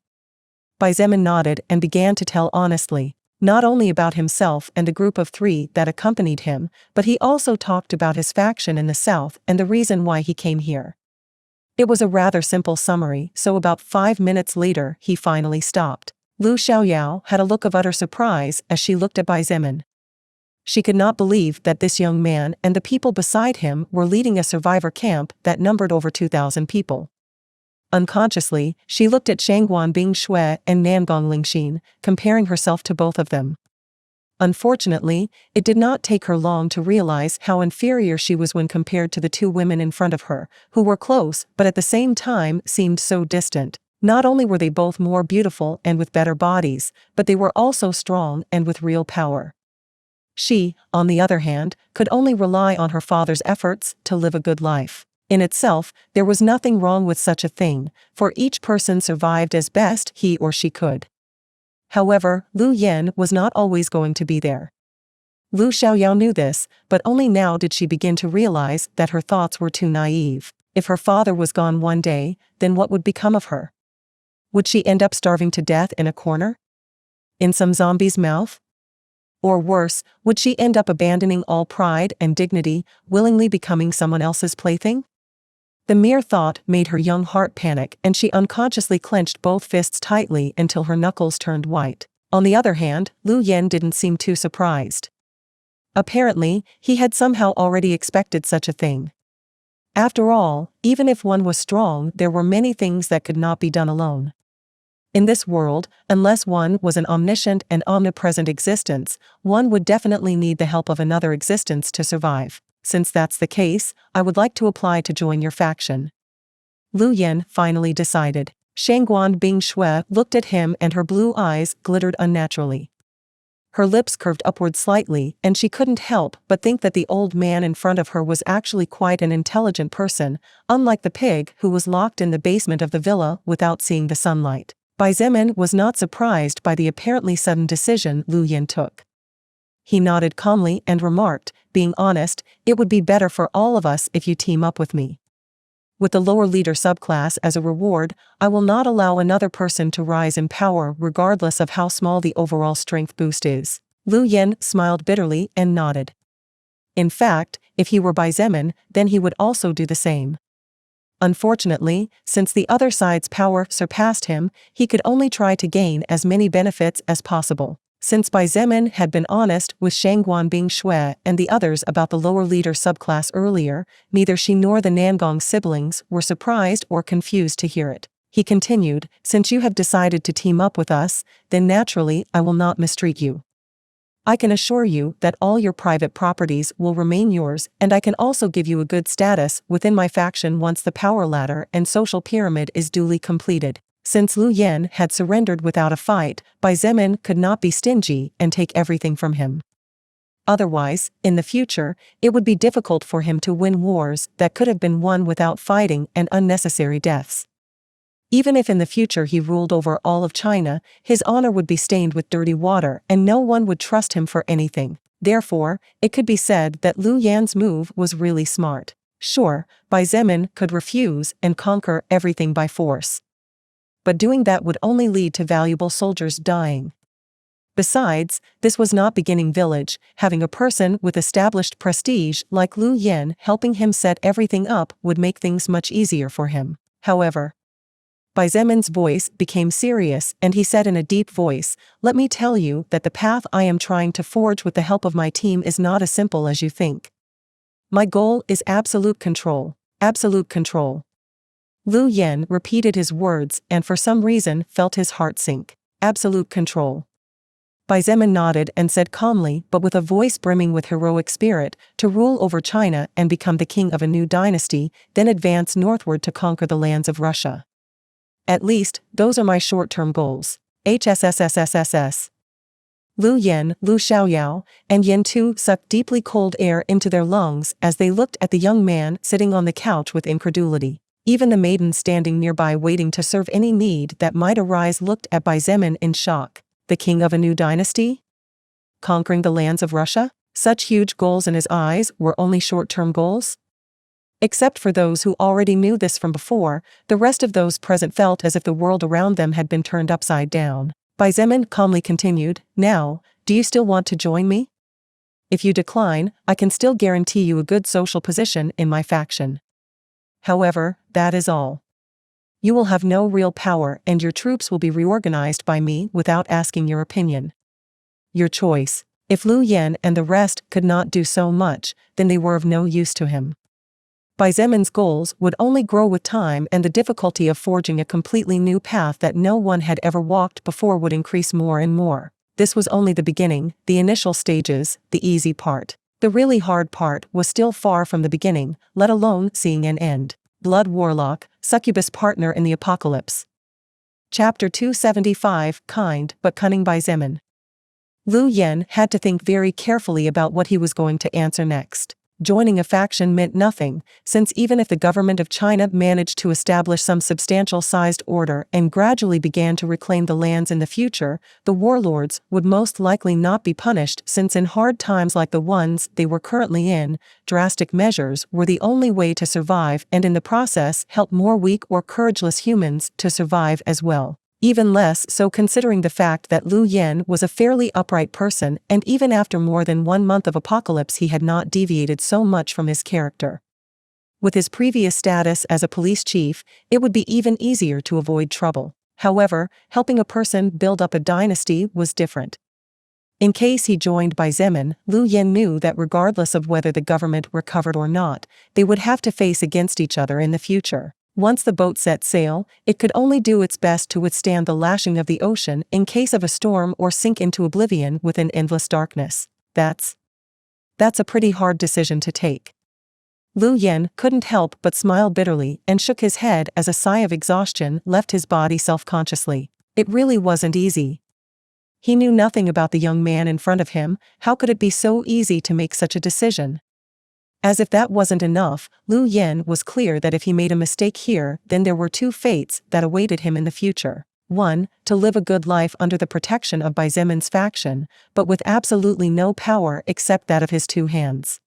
Bai Zemin nodded and began to tell honestly, not only about himself and the group of three that accompanied him, but he also talked about his faction in the south and the reason why he came here. It was a rather simple summary, so about 5 minutes later he finally stopped. Lu Xiaoyao had a look of utter surprise as she looked at Bai Zemin. She could not believe that this young man and the people beside him were leading a survivor camp that numbered over 2,000 people. Unconsciously, she looked at Shangguan Bing Shui and Nangong Lingxin, comparing herself to both of them. Unfortunately, it did not take her long to realize how inferior she was when compared to the two women in front of her, who were close but at the same time seemed so distant. Not only were they both more beautiful and with better bodies, but they were also strong and with real power. She, on the other hand, could only rely on her father's efforts to live a good life. In itself, there was nothing wrong with such a thing, for each person survived as best he or she could. However, Lu Yan was not always going to be there. Lu Xiaoyao knew this, but only now did she begin to realize that her thoughts were too naive. If her father was gone one day, then what would become of her? Would she end up starving to death in a corner? In some zombie's mouth? Or worse, would she end up abandoning all pride and dignity, willingly becoming someone else's plaything? The mere thought made her young heart panic and she unconsciously clenched both fists tightly until her knuckles turned white. On the other hand, Lu Yan didn't seem too surprised. Apparently, he had somehow already expected such a thing. After all, even if one was strong, there were many things that could not be done alone. In this world, unless one was an omniscient and omnipresent existence, one would definitely need the help of another existence to survive. Since that's the case, I would like to apply to join your faction. Lu Yan finally decided. Shangguan Bing Shui looked at him and her blue eyes glittered unnaturally. Her lips curved upward slightly, and she couldn't help but think that the old man in front of her was actually quite an intelligent person, unlike the pig who was locked in the basement of the villa without seeing the sunlight. Bai Zemin was not surprised by the apparently sudden decision Lu Yan took. He nodded calmly and remarked, being honest, it would be better for all of us if you team up with me. With the lower leader subclass as a reward, I will not allow another person to rise in power regardless of how small the overall strength boost is. Lu Yan smiled bitterly and nodded. In fact, if he were Bai Zemin, then he would also do the same. Unfortunately, since the other side's power surpassed him, he could only try to gain as many benefits as possible. Since Bai Zemin had been honest with Shangguan Bing Shui and the others about the lower leader subclass earlier, neither she nor the Nangong siblings were surprised or confused to hear it. He continued, since you have decided to team up with us, then naturally I will not mistreat you. I can assure you that all your private properties will remain yours, and I can also give you a good status within my faction once the power ladder and social pyramid is duly completed. Since Lu Yan had surrendered without a fight, Bai Zemin could not be stingy and take everything from him. Otherwise, in the future, it would be difficult for him to win wars that could have been won without fighting and unnecessary deaths. Even if in the future he ruled over all of China, his honor would be stained with dirty water and no one would trust him for anything. Therefore, it could be said that Lu Yan's move was really smart. Sure, Bai Zemin could refuse and conquer everything by force. But doing that would only lead to valuable soldiers dying. Besides, this was not beginning village, having a person with established prestige like Lu Yan helping him set everything up would make things much easier for him. However, Bai Zemin's voice became serious and he said in a deep voice, let me tell you that the path I am trying to forge with the help of my team is not as simple as you think. My goal is absolute control. Absolute control. Lu Yan repeated his words and for some reason felt his heart sink. Absolute control. Bai Zemin nodded and said calmly but with a voice brimming with heroic spirit, to rule over China and become the king of a new dynasty, then advance northward to conquer the lands of Russia. At least, those are my short-term goals. HSSSSSS. Lu Yan, Lu Xiaoyao, and Yan Tu sucked deeply cold air into their lungs as they looked at the young man sitting on the couch with incredulity. Even the maiden standing nearby waiting to serve any need that might arise looked at Bai Zemin in shock. The king of a new dynasty? Conquering the lands of Russia? Such huge goals in his eyes were only short-term goals? Except for those who already knew this from before, the rest of those present felt as if the world around them had been turned upside down. Bai Zemin calmly continued, now, do you still want to join me? If you decline, I can still guarantee you a good social position in my faction. However, that is all. You will have no real power and your troops will be reorganized by me without asking your opinion. Your choice. If Lu Yan and the rest could not do so much, then they were of no use to him. Bai Zemin's goals would only grow with time and the difficulty of forging a completely new path that no one had ever walked before would increase more and more. This was only the beginning, the initial stages, the easy part. The really hard part was still far from the beginning, let alone seeing an end. Blood Warlock, Succubus Partner in the Apocalypse. Chapter 275, Kind but Cunning Bai Zemin. Lu Yan had to think very carefully about what he was going to answer next. Joining a faction meant nothing, since even if the government of China managed to establish some substantial-sized order and gradually began to reclaim the lands in the future, the warlords would most likely not be punished since in hard times like the ones they were currently in, drastic measures were the only way to survive and in the process help more weak or courageless humans to survive as well. Even less so considering the fact that Lu Yan was a fairly upright person and even after more than 1 month of apocalypse he had not deviated so much from his character. With his previous status as a police chief, it would be even easier to avoid trouble. However, helping a person build up a dynasty was different. In case he joined Bai Zemin, Lu Yan knew that regardless of whether the government recovered or not, they would have to face against each other in the future. Once the boat set sail, it could only do its best to withstand the lashing of the ocean in case of a storm or sink into oblivion within endless darkness. That's a pretty hard decision to take. Lu Yen couldn't help but smile bitterly and shook his head as a sigh of exhaustion left his body self-consciously. It really wasn't easy. He knew nothing about the young man in front of him. How could it be so easy to make such a decision? As if that wasn't enough, Lu Yen was clear that if he made a mistake here, then there were two fates that awaited him in the future. One, to live a good life under the protection of Bai Zemin's faction, but with absolutely no power except that of his two hands.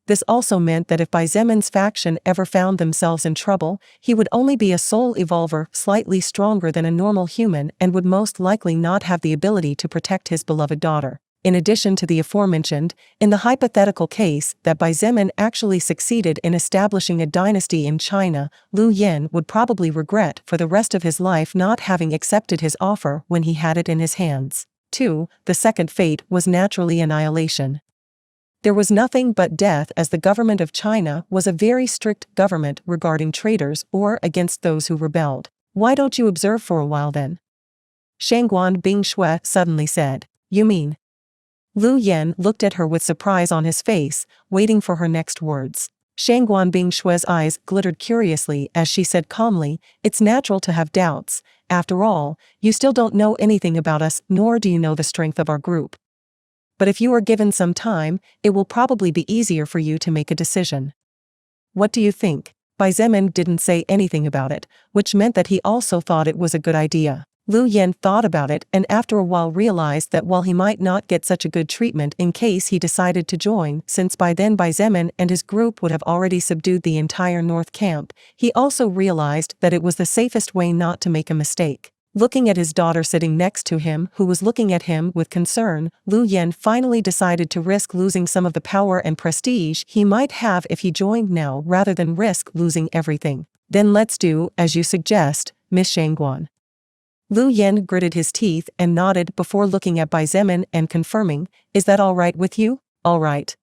This also meant that if Bai Zemin's faction ever found themselves in trouble, he would only be a soul evolver slightly stronger than a normal human and would most likely not have the ability to protect his beloved daughter. In addition to the aforementioned, in the hypothetical case that Bai Zemin actually succeeded in establishing a dynasty in China, Lu Yen would probably regret for the rest of his life not having accepted his offer when he had it in his hands. 2. The second fate was naturally annihilation. There was nothing but death, as the government of China was a very strict government regarding traitors or against those who rebelled. Why don't you observe for a while then? Shangguan Bingshui suddenly said. You mean? Lu Yen looked at her with surprise on his face, waiting for her next words. Shangguan Bingshui's eyes glittered curiously as she said calmly, it's natural to have doubts. After all, you still don't know anything about us, nor do you know the strength of our group. But if you are given some time, it will probably be easier for you to make a decision. What do you think? Bai Zemin didn't say anything about it, which meant that he also thought it was a good idea. Lu Yen thought about it and after a while realized that while he might not get such a good treatment in case he decided to join, since by then Bai Zemin and his group would have already subdued the entire North Camp, he also realized that it was the safest way not to make a mistake. Looking at his daughter sitting next to him, who was looking at him with concern, Lu Yen finally decided to risk losing some of the power and prestige he might have if he joined now rather than risk losing everything. Then let's do as you suggest, Miss Shangguan. Lu Yen gritted his teeth and nodded before looking at Bai Zemin and confirming, is that all right with you? All right.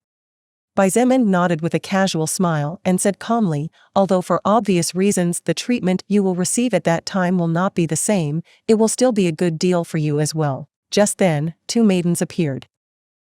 Bai Zemin nodded with a casual smile and said calmly, although for obvious reasons the treatment you will receive at that time will not be the same, it will still be a good deal for you as well. Just then, two maidens appeared.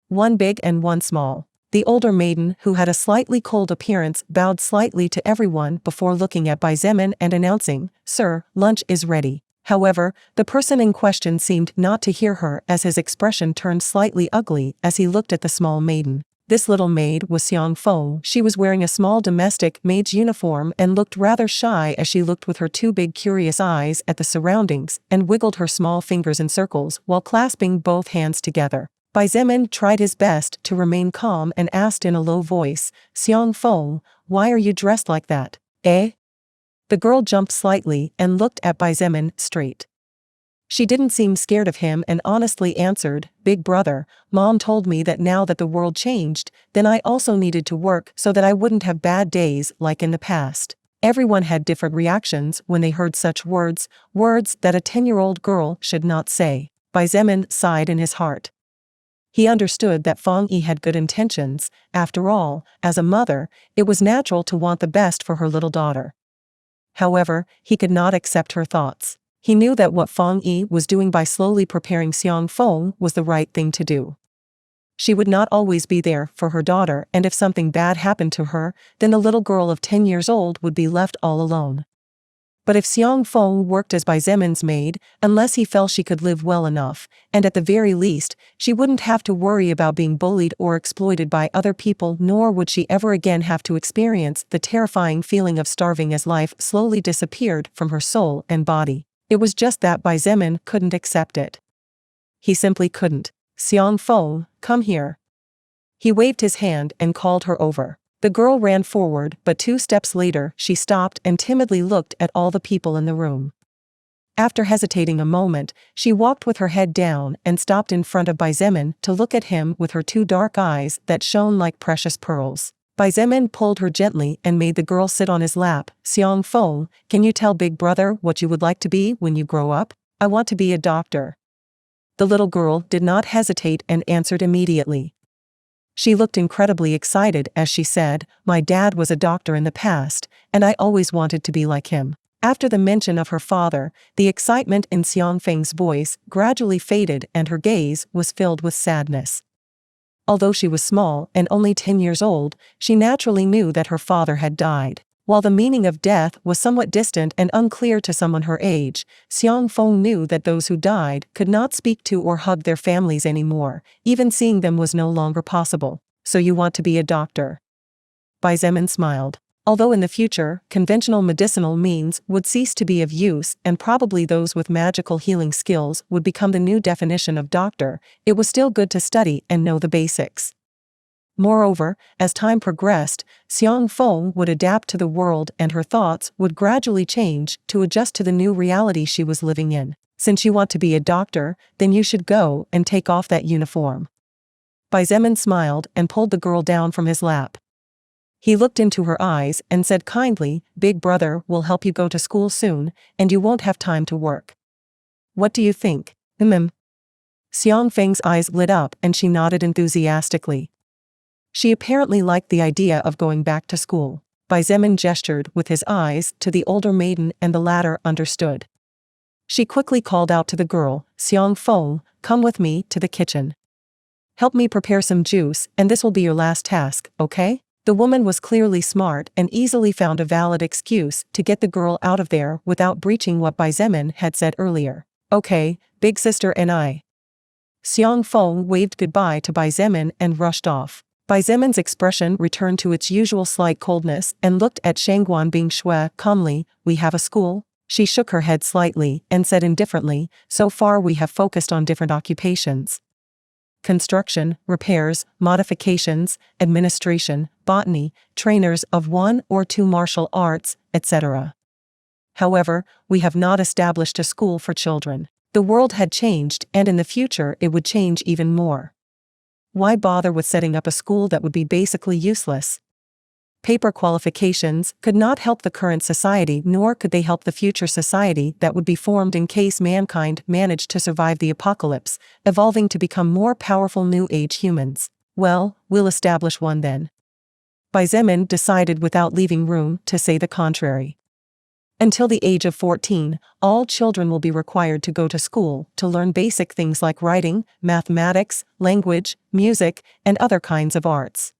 One big and one small. The older maiden, who had a slightly cold appearance, bowed slightly to everyone before looking at Bai Zemin and announcing, Sir, lunch is ready. However, the person in question seemed not to hear her as his expression turned slightly ugly as he looked at the small maiden. This little maid was Xiang Feng. She was wearing a small domestic maid's uniform and looked rather shy as she looked with her two big curious eyes at the surroundings and wiggled her small fingers in circles while clasping both hands together. Bai Zemin tried his best to remain calm and asked in a low voice, Xiang Feng, why are you dressed like that? Eh? The girl jumped slightly and looked at Bai Zemin straight. She didn't seem scared of him and honestly answered, Big brother, Mom told me that now that the world changed, then I also needed to work so that I wouldn't have bad days like in the past. Everyone had different reactions when they heard such words that a 10-year-old girl should not say. Bai Zemin sighed in his heart. He understood that Feng Yi had good intentions. After all, as a mother, it was natural to want the best for her little daughter. However, he could not accept her thoughts. He knew that what Feng Yi was doing by slowly preparing Xiang Feng was the right thing to do. She would not always be there for her daughter, and if something bad happened to her, then the little girl of 10 years old would be left all alone. But if Xiang Feng worked as Bai Zemin's maid, unless he felt she could live well enough, and at the very least, she wouldn't have to worry about being bullied or exploited by other people, nor would she ever again have to experience the terrifying feeling of starving as life slowly disappeared from her soul and body. It was just that Bai Zemin couldn't accept it. He simply couldn't. Xiang Feng, come here. He waved his hand and called her over. The girl ran forward, but 2 steps later she stopped and timidly looked at all the people in the room. After hesitating a moment, she walked with her head down and stopped in front of Bai Zemin to look at him with her 2 dark eyes that shone like precious pearls. Bai Zemin pulled her gently and made the girl sit on his lap. Xiang Feng, can you tell Big Brother what you would like to be when you grow up? I want to be a doctor. The little girl did not hesitate and answered immediately. She looked incredibly excited as she said, "My dad was a doctor in the past, and I always wanted to be like him." After the mention of her father, the excitement in Xiang Feng's voice gradually faded and her gaze was filled with sadness. Although she was small and only 10 years old, she naturally knew that her father had died. While the meaning of death was somewhat distant and unclear to someone her age, Xiang Feng knew that those who died could not speak to or hug their families anymore. Even seeing them was no longer possible. "So you want to be a doctor?" Bai Zemin smiled. Although in the future, conventional medicinal means would cease to be of use and probably those with magical healing skills would become the new definition of doctor, it was still good to study and know the basics. Moreover, as time progressed, Xiang Feng would adapt to the world and her thoughts would gradually change to adjust to the new reality she was living in. "Since you want to be a doctor, then you should go and take off that uniform." Bai Zemin smiled and pulled the girl down from his lap. He looked into her eyes and said kindly, "Big brother will help you go to school soon, and you won't have time to work. What do you think?" Xiang Feng's eyes lit up and she nodded enthusiastically. She apparently liked the idea of going back to school. Bai Zemin gestured with his eyes to the older maiden and the latter understood. She quickly called out to the girl, "Xiang Feng, come with me to the kitchen. Help me prepare some juice and this will be your last task, okay?" The woman was clearly smart and easily found a valid excuse to get the girl out of there without breaching what Bai Zemin had said earlier. "Okay, big sister and I." Xiang Feng waved goodbye to Bai Zemin and rushed off. Bai Zemin's expression returned to its usual slight coldness and looked at Shangguan Bingshui calmly. "We have a school?" She shook her head slightly and said indifferently, "So far we have focused on different occupations. Construction, repairs, modifications, administration, botany, trainers of 1 or 2 martial arts, etc. However, we have not established a school for children. The world had changed and in the future it would change even more. Why bother with setting up a school that would be basically useless? Paper qualifications could not help the current society nor could they help the future society that would be formed in case mankind managed to survive the apocalypse, evolving to become more powerful new age humans. Well, we'll establish one then." Bai Zemin decided without leaving room to say the contrary. Until the age of 14, all children will be required to go to school to learn basic things like writing, mathematics, language, music, and other kinds of arts.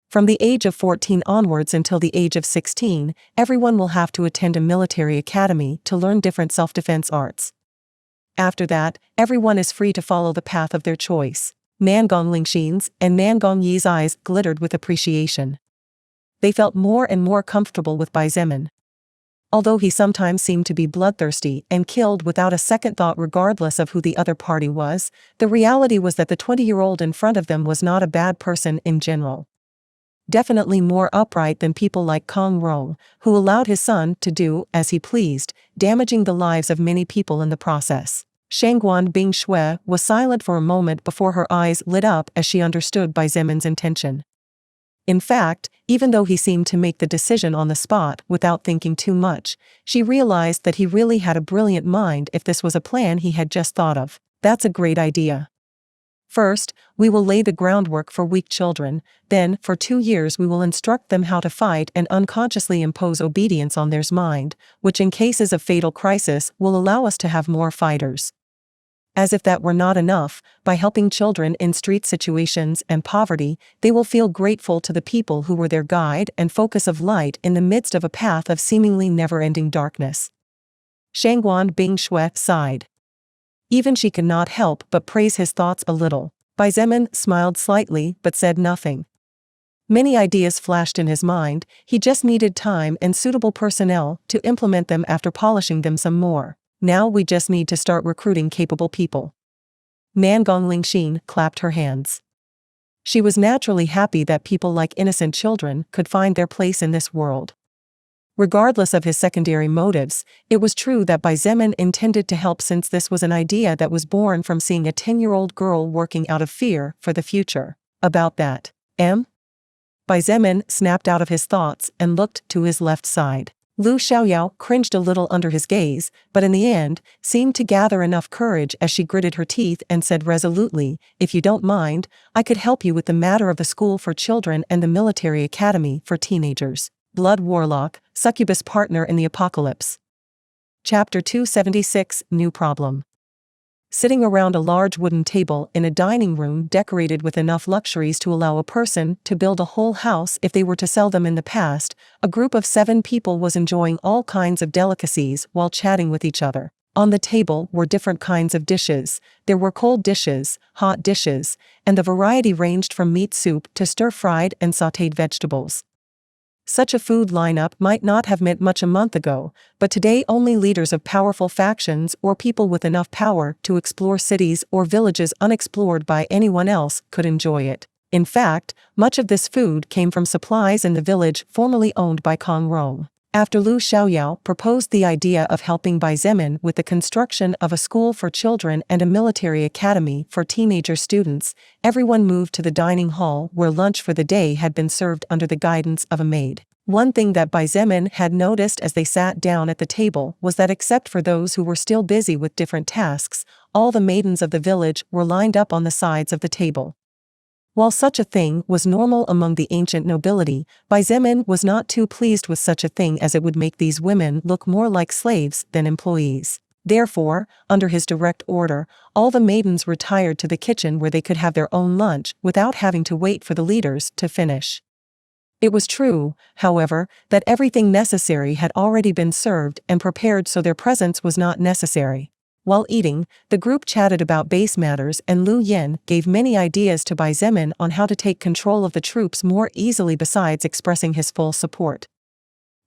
From the age of 14 onwards until the age of 16, everyone will have to attend a military academy to learn different self-defense arts. After that, everyone is free to follow the path of their choice. Nangong Lingxin's and Nangong Yi's eyes glittered with appreciation. They felt more and more comfortable with Bai Zemin. Although he sometimes seemed to be bloodthirsty and killed without a second thought regardless of who the other party was, the reality was that the 20-year-old in front of them was not a bad person in general. Definitely more upright than people like Kong Rong, who allowed his son to do as he pleased, damaging the lives of many people in the process. Shangguan Bingshui was silent for a moment before her eyes lit up as she understood Bai Zemin's intention. In fact, even though he seemed to make the decision on the spot without thinking too much, she realized that he really had a brilliant mind if this was a plan he had just thought of. "That's a great idea. First, we will lay the groundwork for weak children, then, for 2 years we will instruct them how to fight and unconsciously impose obedience on their mind, which in cases of fatal crisis will allow us to have more fighters." As if that were not enough, by helping children in street situations and poverty, they will feel grateful to the people who were their guide and focus of light in the midst of a path of seemingly never-ending darkness. Shangguan Bingshui sighed. Even she could not help but praise his thoughts a little. Bai Zemin smiled slightly but said nothing. Many ideas flashed in his mind, he just needed time and suitable personnel to implement them after polishing them some more. Now we just need to start recruiting capable people. Nangong Lingxin clapped her hands. She was naturally happy that people like innocent children could find their place in this world. Regardless of his secondary motives, it was true that Bai Zemin intended to help since this was an idea that was born from seeing a 10-year-old girl working out of fear for the future. About that, Bai Zemin snapped out of his thoughts and looked to his left side. Lu Xiaoyao cringed a little under his gaze, but in the end, seemed to gather enough courage as she gritted her teeth and said resolutely, "If you don't mind, I could help you with the matter of the school for children and the military academy for teenagers." Blood Warlock, Succubus Partner in the Apocalypse. Chapter 276, New Problem. Sitting around a large wooden table in a dining room decorated with enough luxuries to allow a person to build a whole house if they were to sell them in the past, a group of 7 people was enjoying all kinds of delicacies while chatting with each other. On the table were different kinds of dishes. There were cold dishes, hot dishes, and the variety ranged from meat soup to stir-fried and sautéed vegetables. Such a food lineup might not have meant much a month ago, but today only leaders of powerful factions or people with enough power to explore cities or villages unexplored by anyone else could enjoy it. In fact, much of this food came from supplies in the village formerly owned by Kong Rong. After Lu Xiaoyao proposed the idea of helping Bai Zemin with the construction of a school for children and a military academy for teenager students, everyone moved to the dining hall where lunch for the day had been served under the guidance of a maid. One thing that Bai Zemin had noticed as they sat down at the table was that except for those who were still busy with different tasks, all the maidens of the village were lined up on the sides of the table. While such a thing was normal among the ancient nobility, Bai Zemin was not too pleased with such a thing as it would make these women look more like slaves than employees. Therefore, under his direct order, all the maidens retired to the kitchen where they could have their own lunch without having to wait for the leaders to finish. It was true, however, that everything necessary had already been served and prepared, so their presence was not necessary. While eating, the group chatted about base matters and Lu Yen gave many ideas to Bai Zemin on how to take control of the troops more easily besides expressing his full support.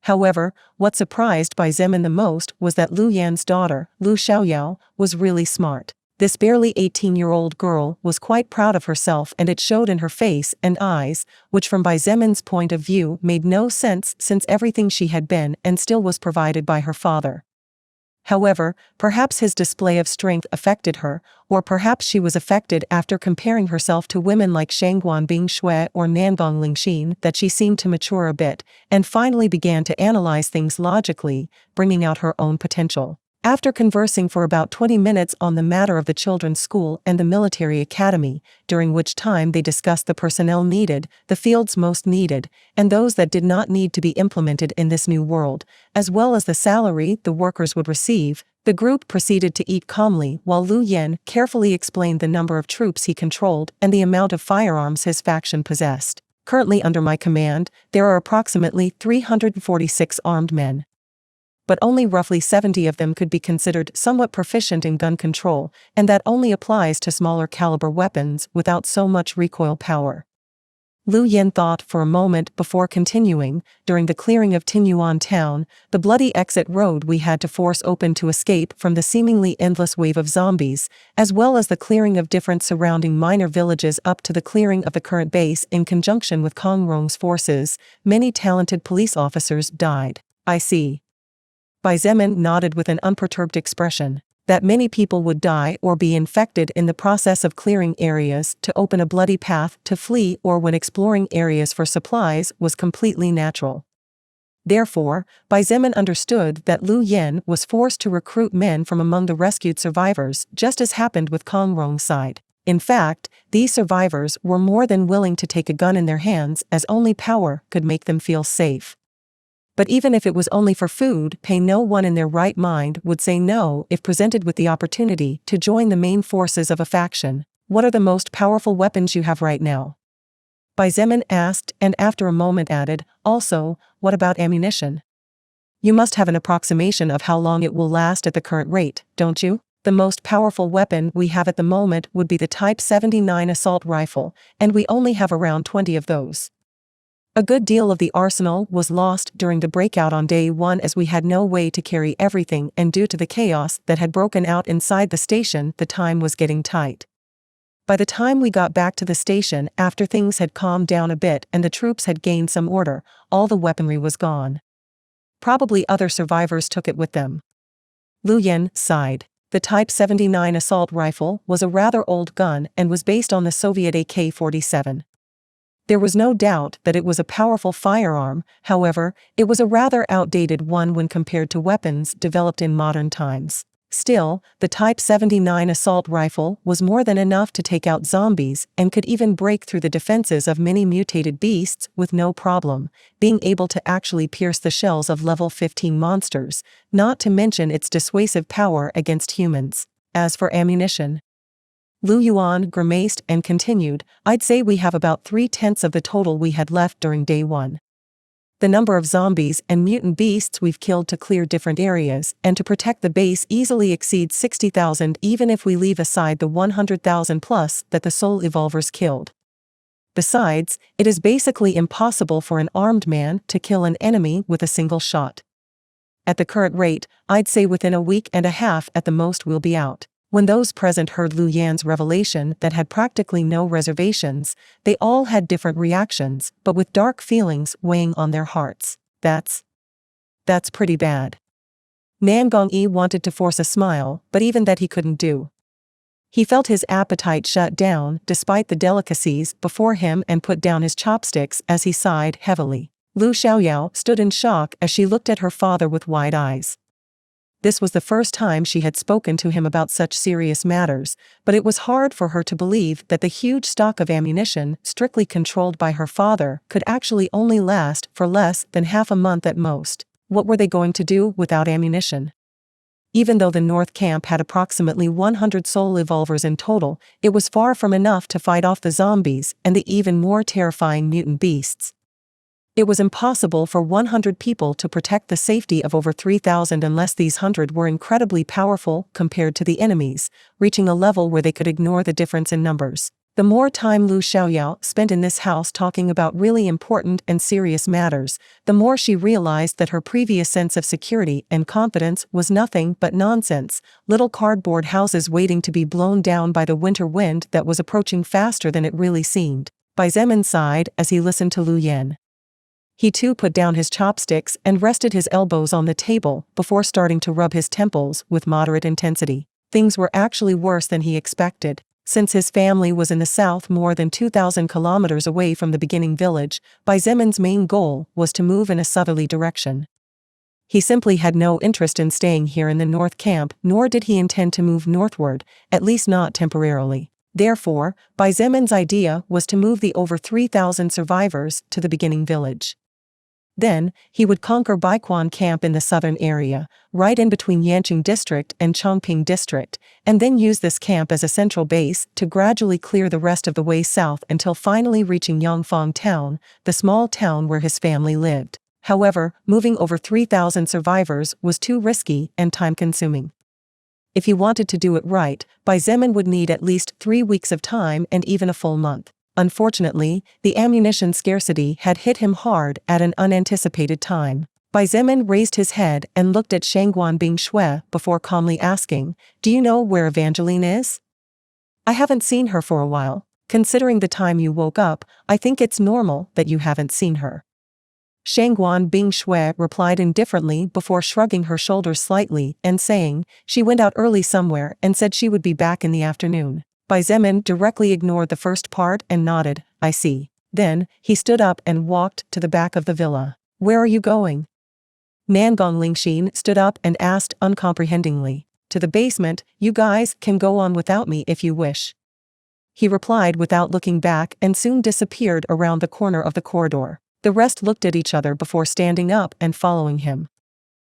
However, what surprised Bai Zemin the most was that Lu Yan's daughter, Lu Xiaoyao, was really smart. This barely 18-year-old girl was quite proud of herself, and it showed in her face and eyes, which from Bai Zemin's point of view made no sense since everything she had been and still was provided by her father. However, perhaps his display of strength affected her, or perhaps she was affected after comparing herself to women like Shangguan Bingshui or Nangong Lingxin that she seemed to mature a bit, and finally began to analyze things logically, bringing out her own potential. After conversing for about 20 minutes on the matter of the children's school and the military academy, during which time they discussed the personnel needed, the fields most needed, and those that did not need to be implemented in this new world, as well as the salary the workers would receive, the group proceeded to eat calmly while Lu Yen carefully explained the number of troops he controlled and the amount of firearms his faction possessed. Currently under my command, there are approximately 346 armed men. But only roughly 70 of them could be considered somewhat proficient in gun control, and that only applies to smaller caliber weapons without so much recoil power. Lu Yen thought for a moment before continuing. During the clearing of Tinyuan town, the bloody exit road we had to force open to escape from the seemingly endless wave of zombies, as well as the clearing of different surrounding minor villages up to the clearing of the current base in conjunction with Kong Rong's forces, many talented police officers died. I see. Bai Zemin nodded with an unperturbed expression. That many people would die or be infected in the process of clearing areas to open a bloody path to flee or when exploring areas for supplies was completely natural. Therefore, Bai Zemin understood that Lu Yen was forced to recruit men from among the rescued survivors, just as happened with Kong Rong's side. In fact, these survivors were more than willing to take a gun in their hands as only power could make them feel safe. But even if it was only for food, no one in their right mind would say no if presented with the opportunity to join the main forces of a faction. What are the most powerful weapons you have right now? Bai Zemin asked, and after a moment added, also, what about ammunition? You must have an approximation of how long it will last at the current rate, don't you? The most powerful weapon we have at the moment would be the Type 79 assault rifle, and we only have around 20 of those. A good deal of the arsenal was lost during the breakout on day 1 as we had no way to carry everything, and due to the chaos that had broken out inside the station, the time was getting tight. By the time we got back to the station after things had calmed down a bit and the troops had gained some order, all the weaponry was gone. Probably other survivors took it with them. Lu Yen sighed. The Type 79 assault rifle was a rather old gun and was based on the Soviet AK-47. There was no doubt that it was a powerful firearm, however, it was a rather outdated one when compared to weapons developed in modern times. Still, the Type 79 assault rifle was more than enough to take out zombies and could even break through the defenses of many mutated beasts with no problem, being able to actually pierce the shells of level 15 monsters, not to mention its dissuasive power against humans. As for ammunition, Lu Yuan grimaced and continued, I'd say we have about 3/10 of the total we had left during day 1. The number of zombies and mutant beasts we've killed to clear different areas and to protect the base easily exceeds 60,000 even if we leave aside the 100,000 plus that the soul evolvers killed. Besides, it is basically impossible for an armed man to kill an enemy with a single shot. At the current rate, I'd say within a week and a half at the most we'll be out. When those present heard Lu Yan's revelation that had practically no reservations, they all had different reactions, but with dark feelings weighing on their hearts. That's pretty bad. Nan Gongyi wanted to force a smile, but even that he couldn't do. He felt his appetite shut down despite the delicacies before him and put down his chopsticks as he sighed heavily. Lu Xiaoyao stood in shock as she looked at her father with wide eyes. This was the first time she had spoken to him about such serious matters, but it was hard for her to believe that the huge stock of ammunition strictly controlled by her father could actually only last for less than half a month at most. What were they going to do without ammunition? Even though the North Camp had approximately 100 soul evolvers in total, it was far from enough to fight off the zombies and the even more terrifying mutant beasts. It was impossible for 100 people to protect the safety of over 3,000 unless these 100 were incredibly powerful compared to the enemies, reaching a level where they could ignore the difference in numbers. The more time Lu Xiaoyao spent in this house talking about really important and serious matters, the more she realized that her previous sense of security and confidence was nothing but nonsense, little cardboard houses waiting to be blown down by the winter wind that was approaching faster than it really seemed. Bai Zemin sighed as he listened to Lu Yan. He too put down his chopsticks and rested his elbows on the table before starting to rub his temples with moderate intensity. Things were actually worse than he expected. Since his family was in the south more than 2,000 kilometers away from the beginning village, Bai Zemin's main goal was to move in a southerly direction. He simply had no interest in staying here in the North Camp, nor did he intend to move northward, at least not temporarily. Therefore, Bai Zemin's idea was to move the over 3,000 survivors to the beginning village. Then, he would conquer Baiquan Camp in the southern area, right in between Yanqing District and Chongping District, and then use this camp as a central base to gradually clear the rest of the way south until finally reaching Yangfang Town, the small town where his family lived. However, moving over 3,000 survivors was too risky and time-consuming. If he wanted to do it right, Bai Zemin would need at least 3 weeks of time and even a full month. Unfortunately, the ammunition scarcity had hit him hard at an unanticipated time. Bai Zemin raised his head and looked at Shangguan Bingshui before calmly asking, Do you know where Evangeline is? I haven't seen her for a while. Considering the time you woke up, I think it's normal that you haven't seen her. Shangguan Bingshui replied indifferently before shrugging her shoulders slightly and saying, She went out early somewhere and said she would be back in the afternoon. Bai Zemin directly ignored the first part and nodded, I see. Then, he stood up and walked to the back of the villa. Where are you going? Nangong Lingxin stood up and asked uncomprehendingly. To the basement, you guys can go on without me if you wish. He replied without looking back and soon disappeared around the corner of the corridor. The rest looked at each other before standing up and following him.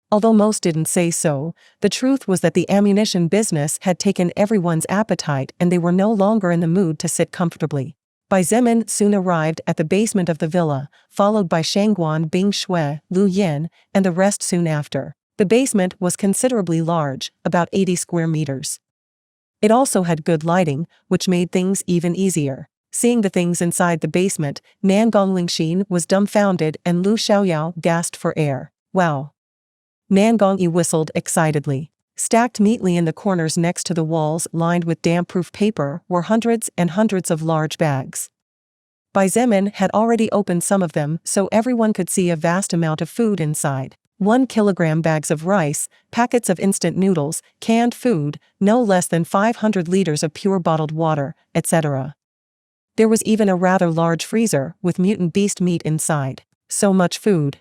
Although most didn't say so, the truth was that the ammunition business had taken everyone's appetite and they were no longer in the mood to sit comfortably. Bai Zemin soon arrived at the basement of the villa, followed by Shangguan Bingshui, Lu Yin, and the rest soon after. The basement was considerably large, about 80 square meters. It also had good lighting, which made things even easier. Seeing the things inside the basement, Nangong Lingxin was dumbfounded and Lu Xiaoyao gasped for air. Wow! Nangongyi whistled excitedly. Stacked neatly in the corners next to the walls lined with damp-proof paper were hundreds and hundreds of large bags. Bai Zemin had already opened some of them so everyone could see a vast amount of food inside. 1 kilogram bags of rice, packets of instant noodles, canned food, no less than 500 liters of pure bottled water, etc. There was even a rather large freezer with mutant beast meat inside. So much food.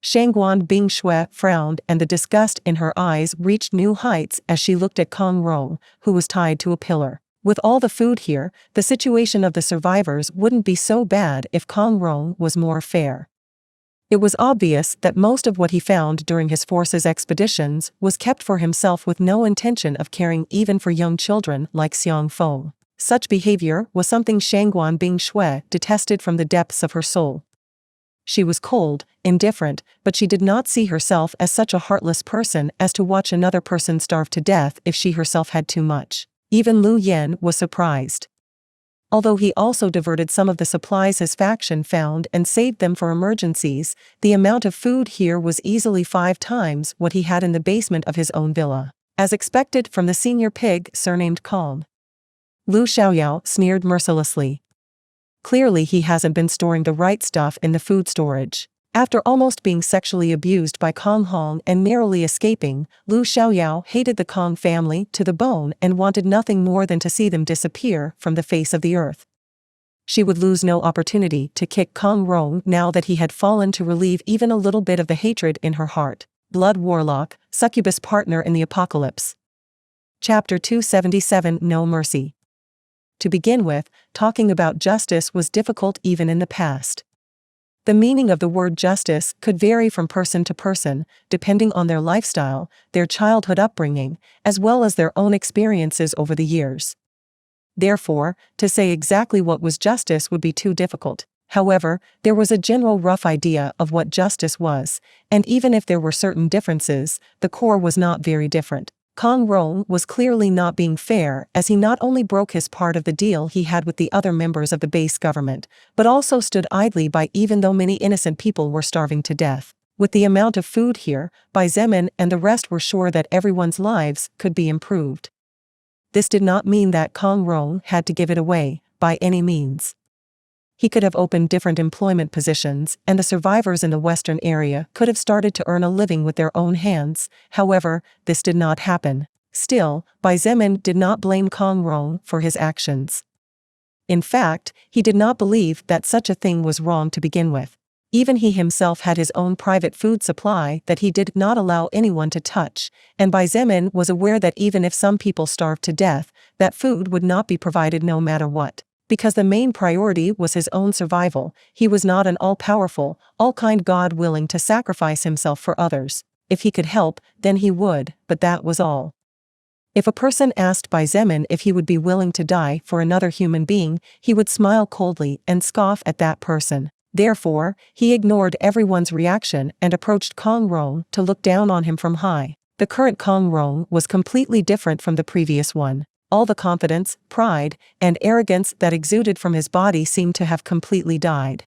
Shangguan Bingshui frowned, and the disgust in her eyes reached new heights as she looked at Kong Rong, who was tied to a pillar. With all the food here, the situation of the survivors wouldn't be so bad if Kong Rong was more fair. It was obvious that most of what he found during his force's expeditions was kept for himself with no intention of caring even for young children like Xiang Feng. Such behavior was something Shangguan Bingshui detested from the depths of her soul. She was cold, indifferent, but she did not see herself as such a heartless person as to watch another person starve to death if she herself had too much. Even Lu Yen was surprised. Although he also diverted some of the supplies his faction found and saved them for emergencies, the amount of food here was easily 5 times what he had in the basement of his own villa. As expected from the senior pig surnamed Kong. Lu Xiaoyao sneered mercilessly. Clearly he hasn't been storing the right stuff in the food storage. After almost being sexually abused by Kong Hong and narrowly escaping, Lu Xiaoyao hated the Kong family to the bone and wanted nothing more than to see them disappear from the face of the earth. She would lose no opportunity to kick Kong Rong now that he had fallen to relieve even a little bit of the hatred in her heart. Blood Warlock, Succubus Partner in the Apocalypse. Chapter 277 No Mercy. To begin with, talking about justice was difficult even in the past. The meaning of the word justice could vary from person to person, depending on their lifestyle, their childhood upbringing, as well as their own experiences over the years. Therefore, to say exactly what was justice would be too difficult. However, there was a general rough idea of what justice was, and even if there were certain differences, the core was not very different. Kong Rong was clearly not being fair, as he not only broke his part of the deal he had with the other members of the base government, but also stood idly by even though many innocent people were starving to death. With the amount of food here, Bai Zemin and the rest were sure that everyone's lives could be improved. This did not mean that Kong Rong had to give it away, by any means. He could have opened different employment positions, and the survivors in the western area could have started to earn a living with their own hands. However, this did not happen. Still, Bai Zemin did not blame Kong Rong for his actions. In fact, he did not believe that such a thing was wrong to begin with. Even he himself had his own private food supply that he did not allow anyone to touch, and Bai Zemin was aware that even if some people starved to death, that food would not be provided no matter what. Because the main priority was his own survival, he was not an all-powerful, all-kind God willing to sacrifice himself for others. If he could help, then he would, but that was all. If a person asked Bai Zemin if he would be willing to die for another human being, he would smile coldly and scoff at that person. Therefore, he ignored everyone's reaction and approached Kong Rong to look down on him from high. The current Kong Rong was completely different from the previous one. All the confidence, pride, and arrogance that exuded from his body seemed to have completely died.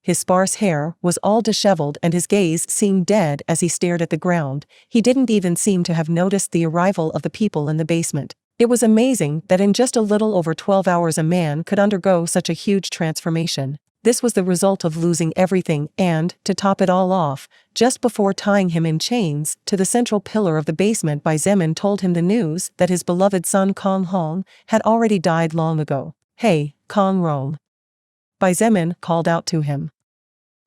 His sparse hair was all disheveled and his gaze seemed dead as he stared at the ground. He didn't even seem to have noticed the arrival of the people in the basement. It was amazing that in just a little over 12 hours a man could undergo such a huge transformation. This was the result of losing everything and, to top it all off, just before tying him in chains to the central pillar of the basement, Bai Zemin told him the news that his beloved son Kong Hong had already died long ago. "Hey, Kong Rong." Bai Zemin called out to him.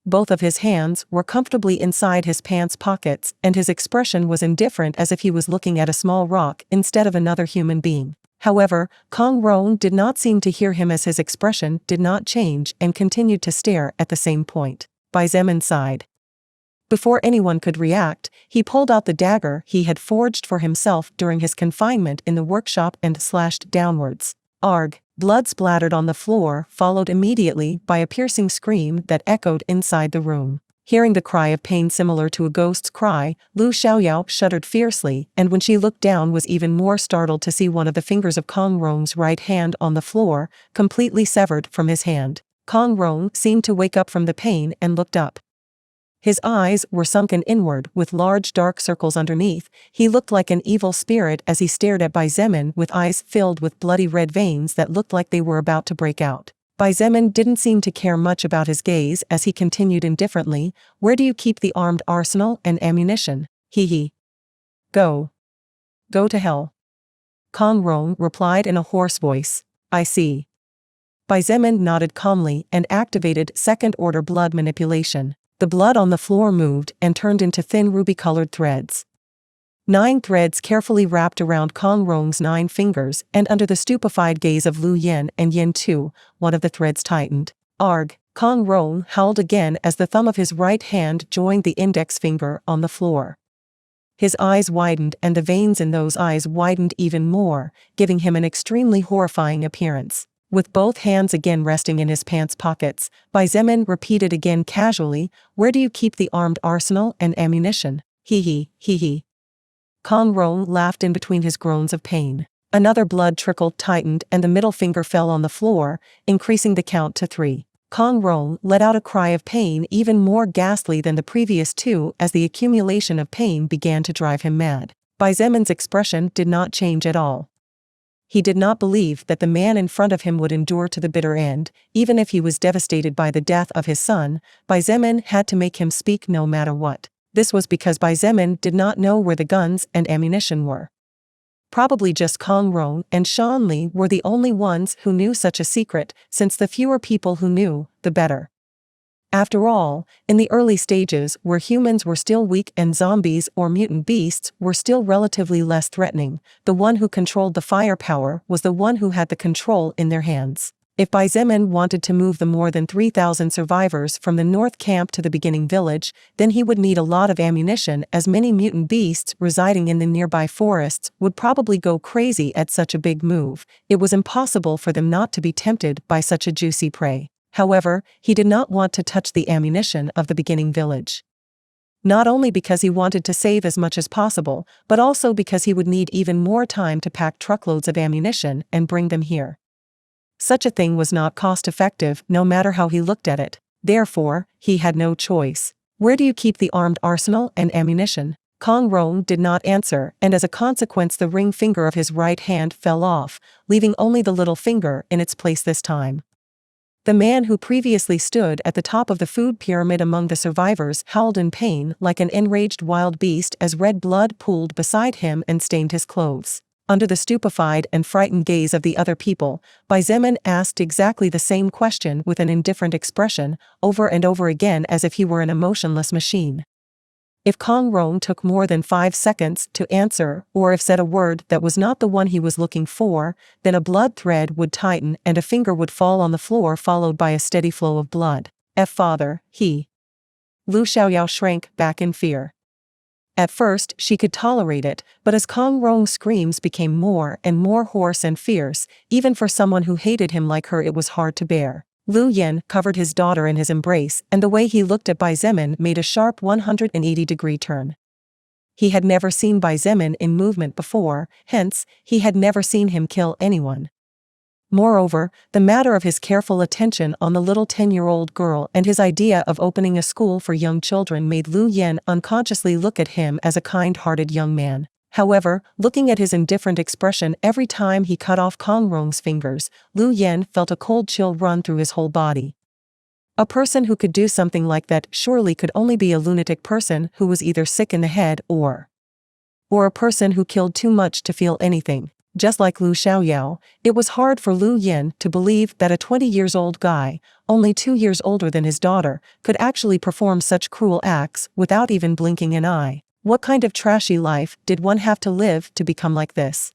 Both of his hands were comfortably inside his pants pockets and his expression was indifferent, as if he was looking at a small rock instead of another human being. However, Kong Rong did not seem to hear him, as his expression did not change and continued to stare at the same point. Bai Zemin sighed. Before anyone could react, he pulled out the dagger he had forged for himself during his confinement in the workshop and slashed downwards. Arg! Blood splattered on the floor, followed immediately by a piercing scream that echoed inside the room. Hearing the cry of pain similar to a ghost's cry, Lu Xiaoyao shuddered fiercely, and when she looked down was even more startled to see one of the fingers of Kong Rong's right hand on the floor, completely severed from his hand. Kong Rong seemed to wake up from the pain and looked up. His eyes were sunken inward with large dark circles underneath. He looked like an evil spirit as he stared at Bai Zemin with eyes filled with bloody red veins that looked like they were about to break out. Bai Zemin didn't seem to care much about his gaze as he continued indifferently, "Where do you keep the armed arsenal and ammunition?" He. Go to hell." Kong Rong replied in a hoarse voice. "I see." Bai Zemin nodded calmly and activated second-order blood manipulation. The blood on the floor moved and turned into thin ruby-colored threads. 9 threads carefully wrapped around Kong Rong's 9 fingers, and under the stupefied gaze of Lu Yin and Yin Tu, one of the threads tightened. Arg! Kong Rong howled again as the thumb of his right hand joined the index finger on the floor. His eyes widened and the veins in those eyes widened even more, giving him an extremely horrifying appearance. With both hands again resting in his pants pockets, Bai Zemin repeated again casually, "Where do you keep the armed arsenal and ammunition?" Hee hee. Kong Rong laughed in between his groans of pain. Another blood trickle tightened and the middle finger fell on the floor, increasing the count to 3. Kong Rong let out a cry of pain even more ghastly than the previous 2 as the accumulation of pain began to drive him mad. Bai Zemin's expression did not change at all. He did not believe that the man in front of him would endure to the bitter end, even if he was devastated by the death of his son. Bai Zemin had to make him speak no matter what. This was because Bai Zemin did not know where the guns and ammunition were. Probably just Kong Rong and Shan Li were the only ones who knew such a secret, since the fewer people who knew, the better. After all, in the early stages where humans were still weak and zombies or mutant beasts were still relatively less threatening, the one who controlled the firepower was the one who had the control in their hands. If Bai Zemin wanted to move the more than 3,000 survivors from the north camp to the beginning village, then he would need a lot of ammunition, as many mutant beasts residing in the nearby forests would probably go crazy at such a big move. It was impossible for them not to be tempted by such a juicy prey. However, he did not want to touch the ammunition of the beginning village. Not only because he wanted to save as much as possible, but also because he would need even more time to pack truckloads of ammunition and bring them here. Such a thing was not cost-effective no matter how he looked at it. Therefore, he had no choice. "Where do you keep the armed arsenal and ammunition?" Kong Rong did not answer, and as a consequence the ring finger of his right hand fell off, leaving only the little finger in its place this time. The man who previously stood at the top of the food pyramid among the survivors howled in pain like an enraged wild beast as red blood pooled beside him and stained his clothes. Under the stupefied and frightened gaze of the other people, Bai Zemin asked exactly the same question with an indifferent expression, over and over again as if he were an emotionless machine. If Kong Rong took more than 5 seconds to answer, or if said a word that was not the one he was looking for, then a blood thread would tighten and a finger would fall on the floor followed by a steady flow of blood. Father, he. Lu Xiaoyao shrank back in fear. At first, she could tolerate it, but as Kong Rong's screams became more and more hoarse and fierce, even for someone who hated him like her it was hard to bear. Lu Yin covered his daughter in his embrace, and the way he looked at Bai Zemin made a sharp 180-degree turn. He had never seen Bai Zemin in movement before, hence, he had never seen him kill anyone. Moreover, the matter of his careful attention on the little 10-year-old girl and his idea of opening a school for young children made Lu Yin unconsciously look at him as a kind-hearted young man. However, looking at his indifferent expression every time he cut off Kong Rong's fingers, Lu Yin felt a cold chill run through his whole body. A person who could do something like that surely could only be a lunatic person who was either sick in the head or a person who killed too much to feel anything. Just like Lu Xiaoyao, it was hard for Lu Yin to believe that a 20-year-old guy, only 2 years older than his daughter, could actually perform such cruel acts without even blinking an eye. What kind of trashy life did one have to live to become like this?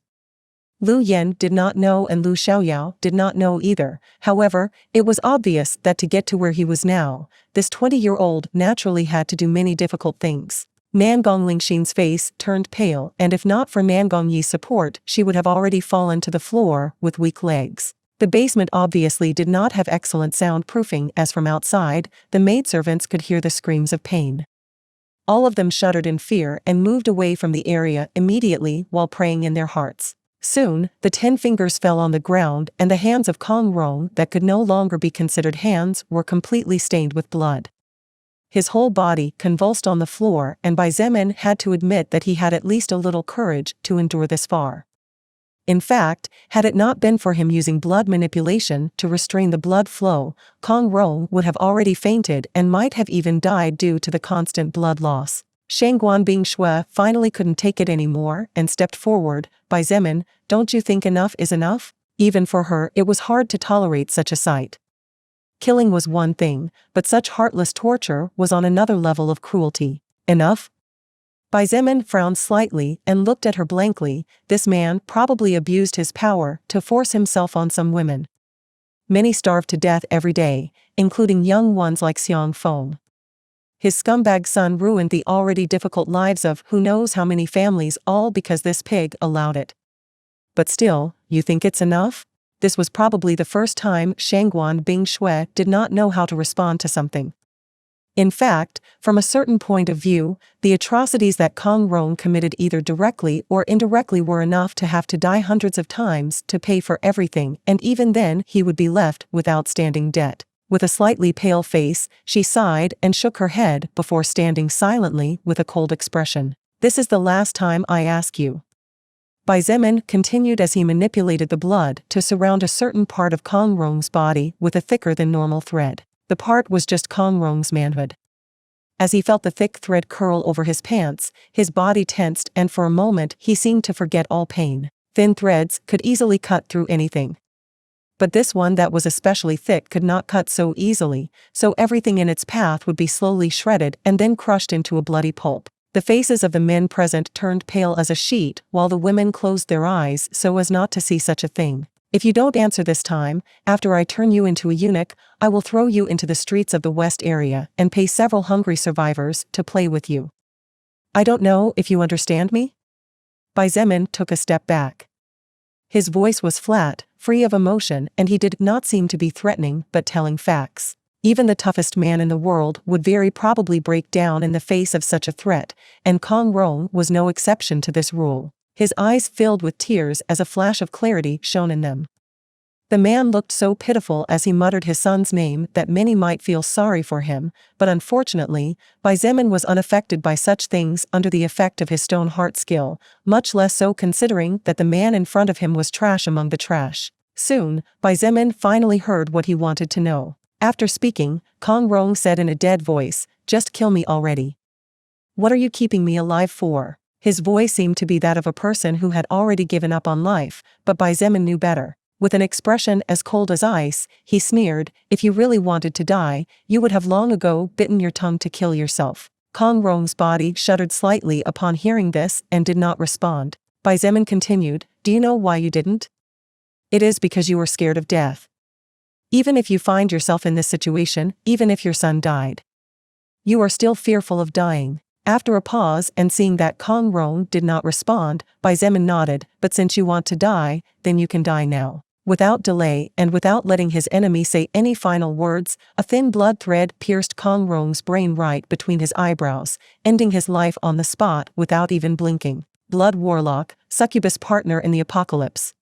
Lu Yin did not know and Lu Xiaoyao did not know either. However, it was obvious that to get to where he was now, this 20-year-old naturally had to do many difficult things. Nangong Lingxin's face turned pale, and if not for Nangong Yi's support, she would have already fallen to the floor with weak legs. The basement obviously did not have excellent soundproofing, as from outside, the maidservants could hear the screams of pain. All of them shuddered in fear and moved away from the area immediately while praying in their hearts. Soon, the 10 fingers fell on the ground and the hands of Kong Rong that could no longer be considered hands were completely stained with blood. His whole body convulsed on the floor, and Bai Zemin had to admit that he had at least a little courage to endure this far. In fact, had it not been for him using blood manipulation to restrain the blood flow, Kong Rong would have already fainted and might have even died due to the constant blood loss. Shangguan Bingshui finally couldn't take it anymore and stepped forward. "Bai Zemin, don't you think enough is enough?" Even for her, it was hard to tolerate such a sight. Killing was one thing, but such heartless torture was on another level of cruelty. Enough? Xietain frowned slightly and looked at her blankly. This man probably abused his power to force himself on some women. Many starve to death every day, including young ones like Xietain. His scumbag son ruined the already difficult lives of who knows how many families, all because this pig allowed it. But still, you think it's enough? This was probably the first time Shangguan Bingshui did not know how to respond to something. In fact, from a certain point of view, the atrocities that Kong Rong committed either directly or indirectly were enough to have to die hundreds of times to pay for everything, and even then he would be left with outstanding debt. With a slightly pale face, she sighed and shook her head before standing silently with a cold expression. "This is the last time I ask you." Xietain continued as he manipulated the blood to surround a certain part of Kong Rong's body with a thicker than normal thread. The part was just Kong Rong's manhood. As he felt the thick thread curl over his pants, his body tensed and for a moment he seemed to forget all pain. Thin threads could easily cut through anything. But this one that was especially thick could not cut so easily, so everything in its path would be slowly shredded and then crushed into a bloody pulp. The faces of the men present turned pale as a sheet while the women closed their eyes so as not to see such a thing. "If you don't answer this time, after I turn you into a eunuch, I will throw you into the streets of the West area and pay several hungry survivors to play with you. I don't know if you understand me?" Xietain took a step back. His voice was flat, free of emotion, and he did not seem to be threatening but telling facts. Even the toughest man in the world would very probably break down in the face of such a threat, and Kong Rong was no exception to this rule. His eyes filled with tears as a flash of clarity shone in them. The man looked so pitiful as he muttered his son's name that many might feel sorry for him, but unfortunately, Xietain was unaffected by such things under the effect of his stone heart skill, much less so considering that the man in front of him was trash among the trash. Soon, Xietain finally heard what he wanted to know. After speaking, Kong Rong said in a dead voice, "Just kill me already. What are you keeping me alive for?" His voice seemed to be that of a person who had already given up on life, but Xietain knew better. With an expression as cold as ice, he sneered, "If you really wanted to die, you would have long ago bitten your tongue to kill yourself." Kong Rong's body shuddered slightly upon hearing this and did not respond. Xietain continued, "Do you know why you didn't? It is because you were scared of death. Even if you find yourself in this situation, even if your son died, you are still fearful of dying." After a pause and seeing that Kong Rong did not respond, Xietain nodded, "But since you want to die, then you can die now." Without delay and without letting his enemy say any final words, a thin blood thread pierced Kong Rong's brain right between his eyebrows, ending his life on the spot without even blinking. Blood Warlock, Succubus Partner in the Apocalypse.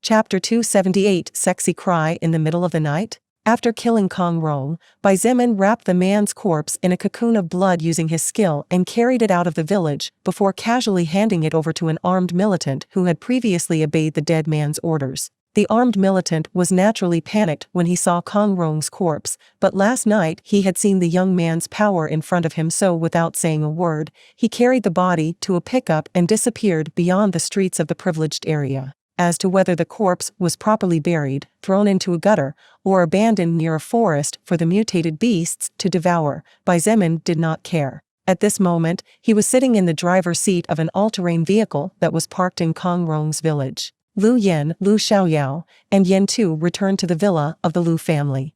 Chapter 278. Sexy Cry in the Middle of the Night? After killing Kong Rong, Xietain wrapped the man's corpse in a cocoon of blood using his skill and carried it out of the village, before casually handing it over to an armed militant who had previously obeyed the dead man's orders. The armed militant was naturally panicked when he saw Kong Rong's corpse, but last night he had seen the young man's power in front of him, so without saying a word, he carried the body to a pickup and disappeared beyond the streets of the privileged area. As to whether the corpse was properly buried, thrown into a gutter, or abandoned near a forest for the mutated beasts to devour, Xietain did not care. At this moment, he was sitting in the driver's seat of an all-terrain vehicle that was parked in Kong Rong's village. Lu Yin, Lu Xiaoyao, and Yen Tu returned to the villa of the Lu family.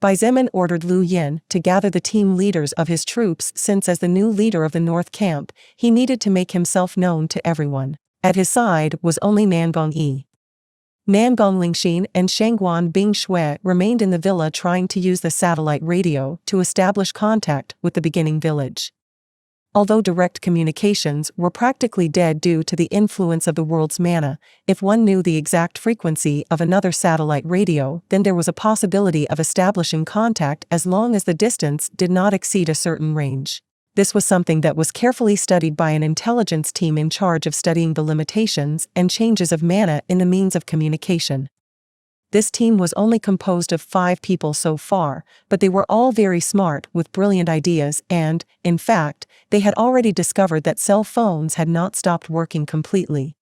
Xietain ordered Lu Yin to gather the team leaders of his troops, since as the new leader of the North Camp, he needed to make himself known to everyone. At his side was only Nangong Yi. Nangong Lingxin and Shangguan Bingshui remained in the villa trying to use the satellite radio to establish contact with the beginning village. Although direct communications were practically dead due to the influence of the world's mana, if one knew the exact frequency of another satellite radio, then there was a possibility of establishing contact as long as the distance did not exceed a certain range. This was something that was carefully studied by an intelligence team in charge of studying the limitations and changes of mana in the means of communication. This team was only composed of 5 people so far, but they were all very smart with brilliant ideas and, in fact, they had already discovered that cell phones had not stopped working completely.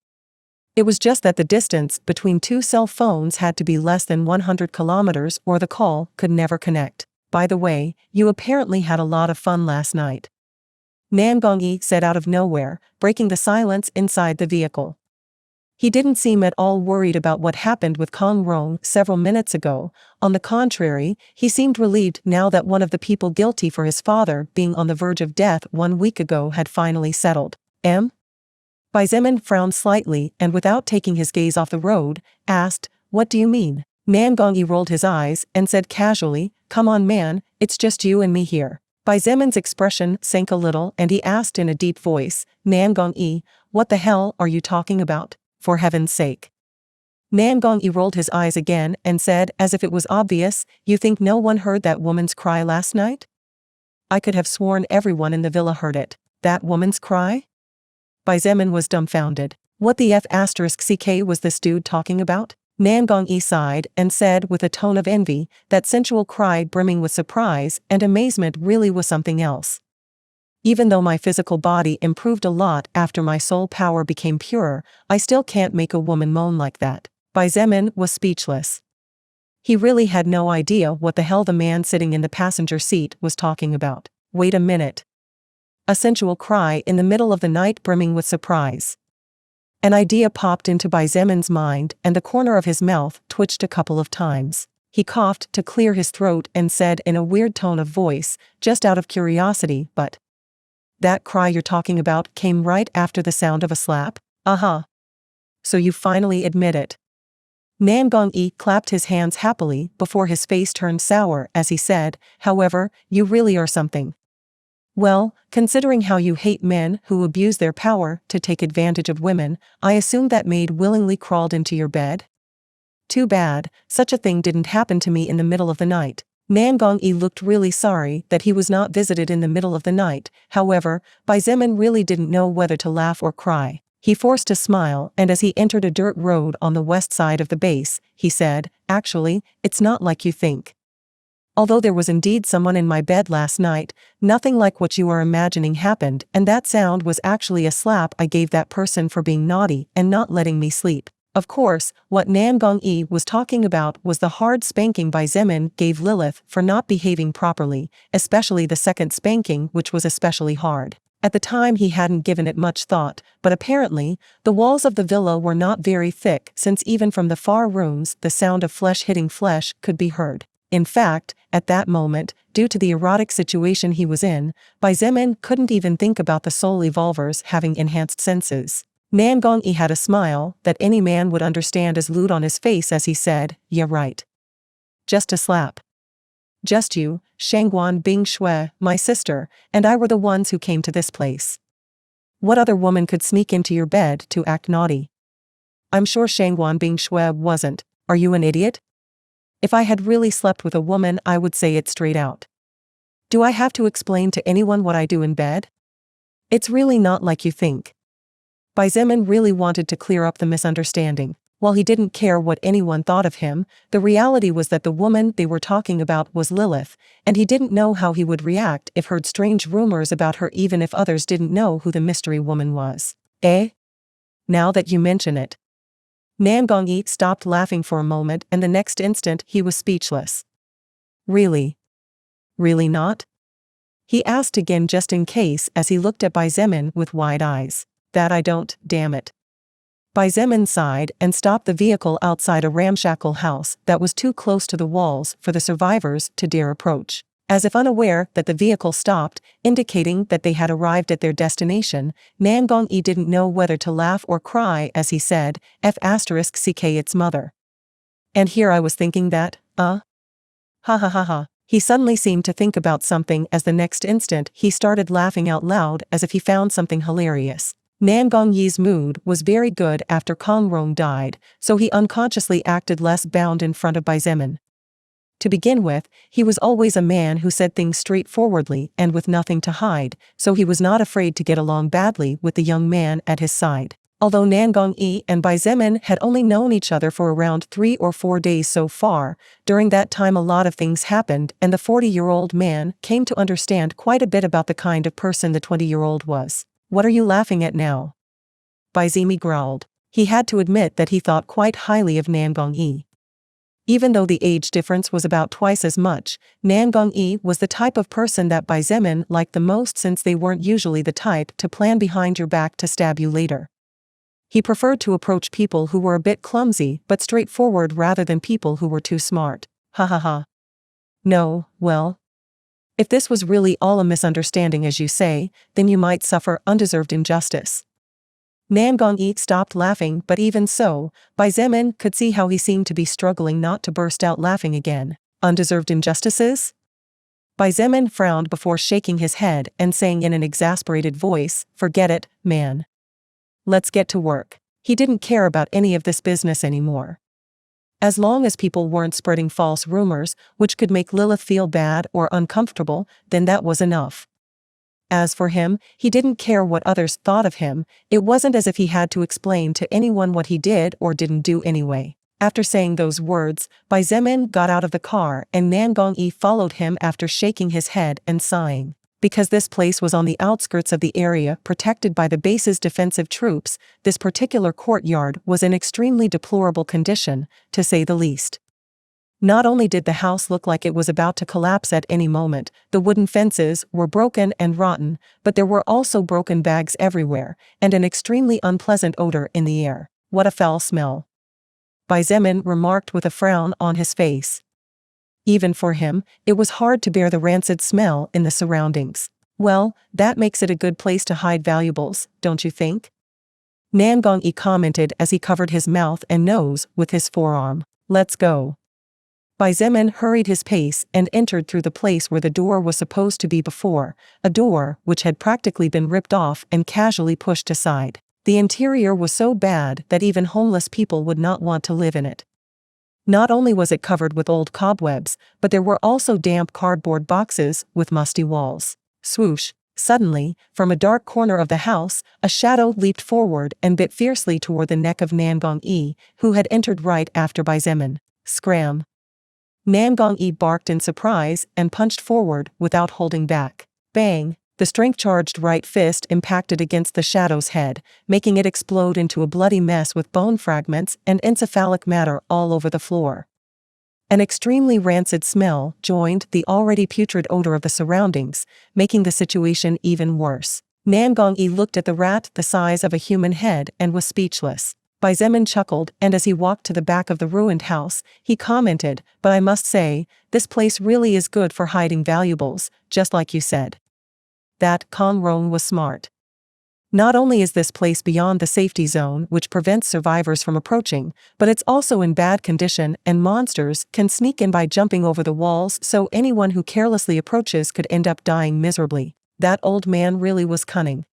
It was just that the distance between two cell phones had to be less than 100 kilometers or the call could never connect. By the way, you apparently had a lot of fun last night. Nan Gongyi said out of nowhere, breaking the silence inside the vehicle. He didn't seem at all worried about what happened with Kong Rong several minutes ago. On the contrary, he seemed relieved now that one of the people guilty for his father being on the verge of death 1 week ago had finally settled. Bai Zemin frowned slightly and without taking his gaze off the road, asked, "What do you mean?" Nan Gongyi rolled his eyes and said casually, "Come on man, it's just you and me here." Bai Zemin's expression sank a little and he asked in a deep voice, "Nan Gongyi, what the hell are you talking about? For heaven's sake." Nan Gongyi rolled his eyes again and said as if it was obvious, "You think no one heard that woman's cry last night?" "I could have sworn everyone in the villa heard it." "That woman's cry?" Bai Zemin was dumbfounded. What the f***ck was this dude talking about? Nan Gongyi sighed and said with a tone of envy, that sensual cry brimming with surprise and amazement really was something else. Even though my physical body improved a lot after my soul power became purer, I still can't make a woman moan like that. Bai Zemin was speechless. He really had no idea what the hell the man sitting in the passenger seat was talking about. Wait a minute. A sensual cry in the middle of the night brimming with surprise. An idea popped into Bai Zemin's mind and the corner of his mouth twitched a couple of times. He coughed to clear his throat and said in a weird tone of voice, just out of curiosity, "But that cry you're talking about came right after the sound of a slap?" "Uh-huh. So you finally admit it." Nan Gongyi clapped his hands happily before his face turned sour as he said, "However, you really are something. Well, considering how you hate men who abuse their power to take advantage of women, I assume that maid willingly crawled into your bed?" "Too bad, such a thing didn't happen to me in the middle of the night." Nan Gongyi looked really sorry that he was not visited in the middle of the night. However, Bai Zemin really didn't know whether to laugh or cry. He forced a smile and as he entered a dirt road on the west side of the base, he said, "Actually, it's not like you think. Although there was indeed someone in my bed last night, nothing like what you are imagining happened, and that sound was actually a slap I gave that person for being naughty and not letting me sleep." Of course, what Nan Gongyi was talking about was the hard spanking Bai Zemin gave Lilith for not behaving properly, especially the second spanking which was especially hard. At the time he hadn't given it much thought, but apparently, the walls of the villa were not very thick since even from the far rooms the sound of flesh hitting flesh could be heard. In fact, at that moment, due to the erotic situation he was in, Bai Zemin couldn't even think about the soul evolvers having enhanced senses. Nan Gongyi had a smile that any man would understand as lewd on his face as he said, "Yeah right. Just a slap. Just you, Shangguan Bing Shui, my sister, and I were the ones who came to this place. What other woman could sneak into your bed to act naughty? I'm sure Shangguan Bing Shui wasn't. Are you an idiot? If I had really slept with a woman I would say it straight out. Do I have to explain to anyone what I do in bed? It's really not like you think." Bai Zemin really wanted to clear up the misunderstanding. While he didn't care what anyone thought of him, the reality was that the woman they were talking about was Lilith, and he didn't know how he would react if heard strange rumors about her even if others didn't know who the mystery woman was. Now that you mention it. Nan Gongyi stopped laughing for a moment and the next instant he was speechless. "Really? Really not?" he asked again just in case as he looked at Bai Zemin with wide eyes. "That I don't, damn it." Bai Zemin sighed and stopped the vehicle outside a ramshackle house that was too close to the walls for the survivors to dare approach. As if unaware that the vehicle stopped, indicating that they had arrived at their destination, Nan Gongyi didn't know whether to laugh or cry as he said, "F***ck its mother. And here I was thinking that, Ha ha ha ha." He suddenly seemed to think about something as the next instant he started laughing out loud as if he found something hilarious. Nan Gongyi's mood was very good after Kong Rong died, so he unconsciously acted less bound in front of Bai Zemin. To begin with, he was always a man who said things straightforwardly and with nothing to hide, so he was not afraid to get along badly with the young man at his side. Although Nan Gongyi and Bai Zemin had only known each other for around 3 or 4 days so far, during that time a lot of things happened and the 40-year-old man came to understand quite a bit about the kind of person the 20-year-old was. "What are you laughing at now?" Bai Zemi growled. he had to admit that he thought quite highly of Nangong-yi. Even though the age difference was about twice as much, Nangong-yi was the type of person that Bai Zemin liked the most, since they weren't usually the type to plan behind your back to stab you later. He preferred to approach people who were a bit clumsy but straightforward rather than people who were too smart. Ha ha ha. No, well, if this was really all a misunderstanding as you say, then you might suffer undeserved injustice. Nangong-yi stopped laughing, but even so, Bai Zemin could see how he seemed to be struggling not to burst out laughing again. Undeserved injustices? Bai Zemin frowned before shaking his head and saying in an exasperated voice, "Forget it, man. Let's get to work." He didn't care about any of this business anymore. As long as people weren't spreading false rumors, which could make Lilith feel bad or uncomfortable, then that was enough. As for him, he didn't care what others thought of him. It wasn't as if he had to explain to anyone what he did or didn't do anyway. After saying those words, Bai Zemin got out of the car and Nangong-yi followed him after shaking his head and sighing. Because this place was on the outskirts of the area protected by the base's defensive troops, this particular courtyard was in extremely deplorable condition, to say the least. Not only did the house look like it was about to collapse at any moment, the wooden fences were broken and rotten, but there were also broken bags everywhere, and an extremely unpleasant odor in the air. What a foul smell. Bai Zemin remarked with a frown on his face. Even for him, it was hard to bear the rancid smell in the surroundings. Well, that makes it a good place to hide valuables, don't you think? Nangong-yi commented as he covered his mouth and nose with his forearm. Let's go. Bai Zemin hurried his pace and entered through the place where the door was supposed to be before, a door which had practically been ripped off and casually pushed aside. The interior was so bad that even homeless people would not want to live in it. Not only was it covered with old cobwebs, but there were also damp cardboard boxes with musty walls. Swoosh! Suddenly, from a dark corner of the house, a shadow leaped forward and bit fiercely toward the neck of Nangong-yi, who had entered right after Bai Zemin. Scram! Nangong-yi barked in surprise and punched forward without holding back. Bang! The strength-charged right fist impacted against the shadow's head, making it explode into a bloody mess with bone fragments and encephalic matter all over the floor. An extremely rancid smell joined the already putrid odor of the surroundings, making the situation even worse. Nangong-yi looked at the rat the size of a human head and was speechless. Bai Zemin chuckled, and as he walked to the back of the ruined house, he commented, "But I must say, this place really is good for hiding valuables, just like you said." That Kong Rong was smart. Not only is this place beyond the safety zone which prevents survivors from approaching, but it's also in bad condition and monsters can sneak in by jumping over the walls, so anyone who carelessly approaches could end up dying miserably. That old man really was cunning.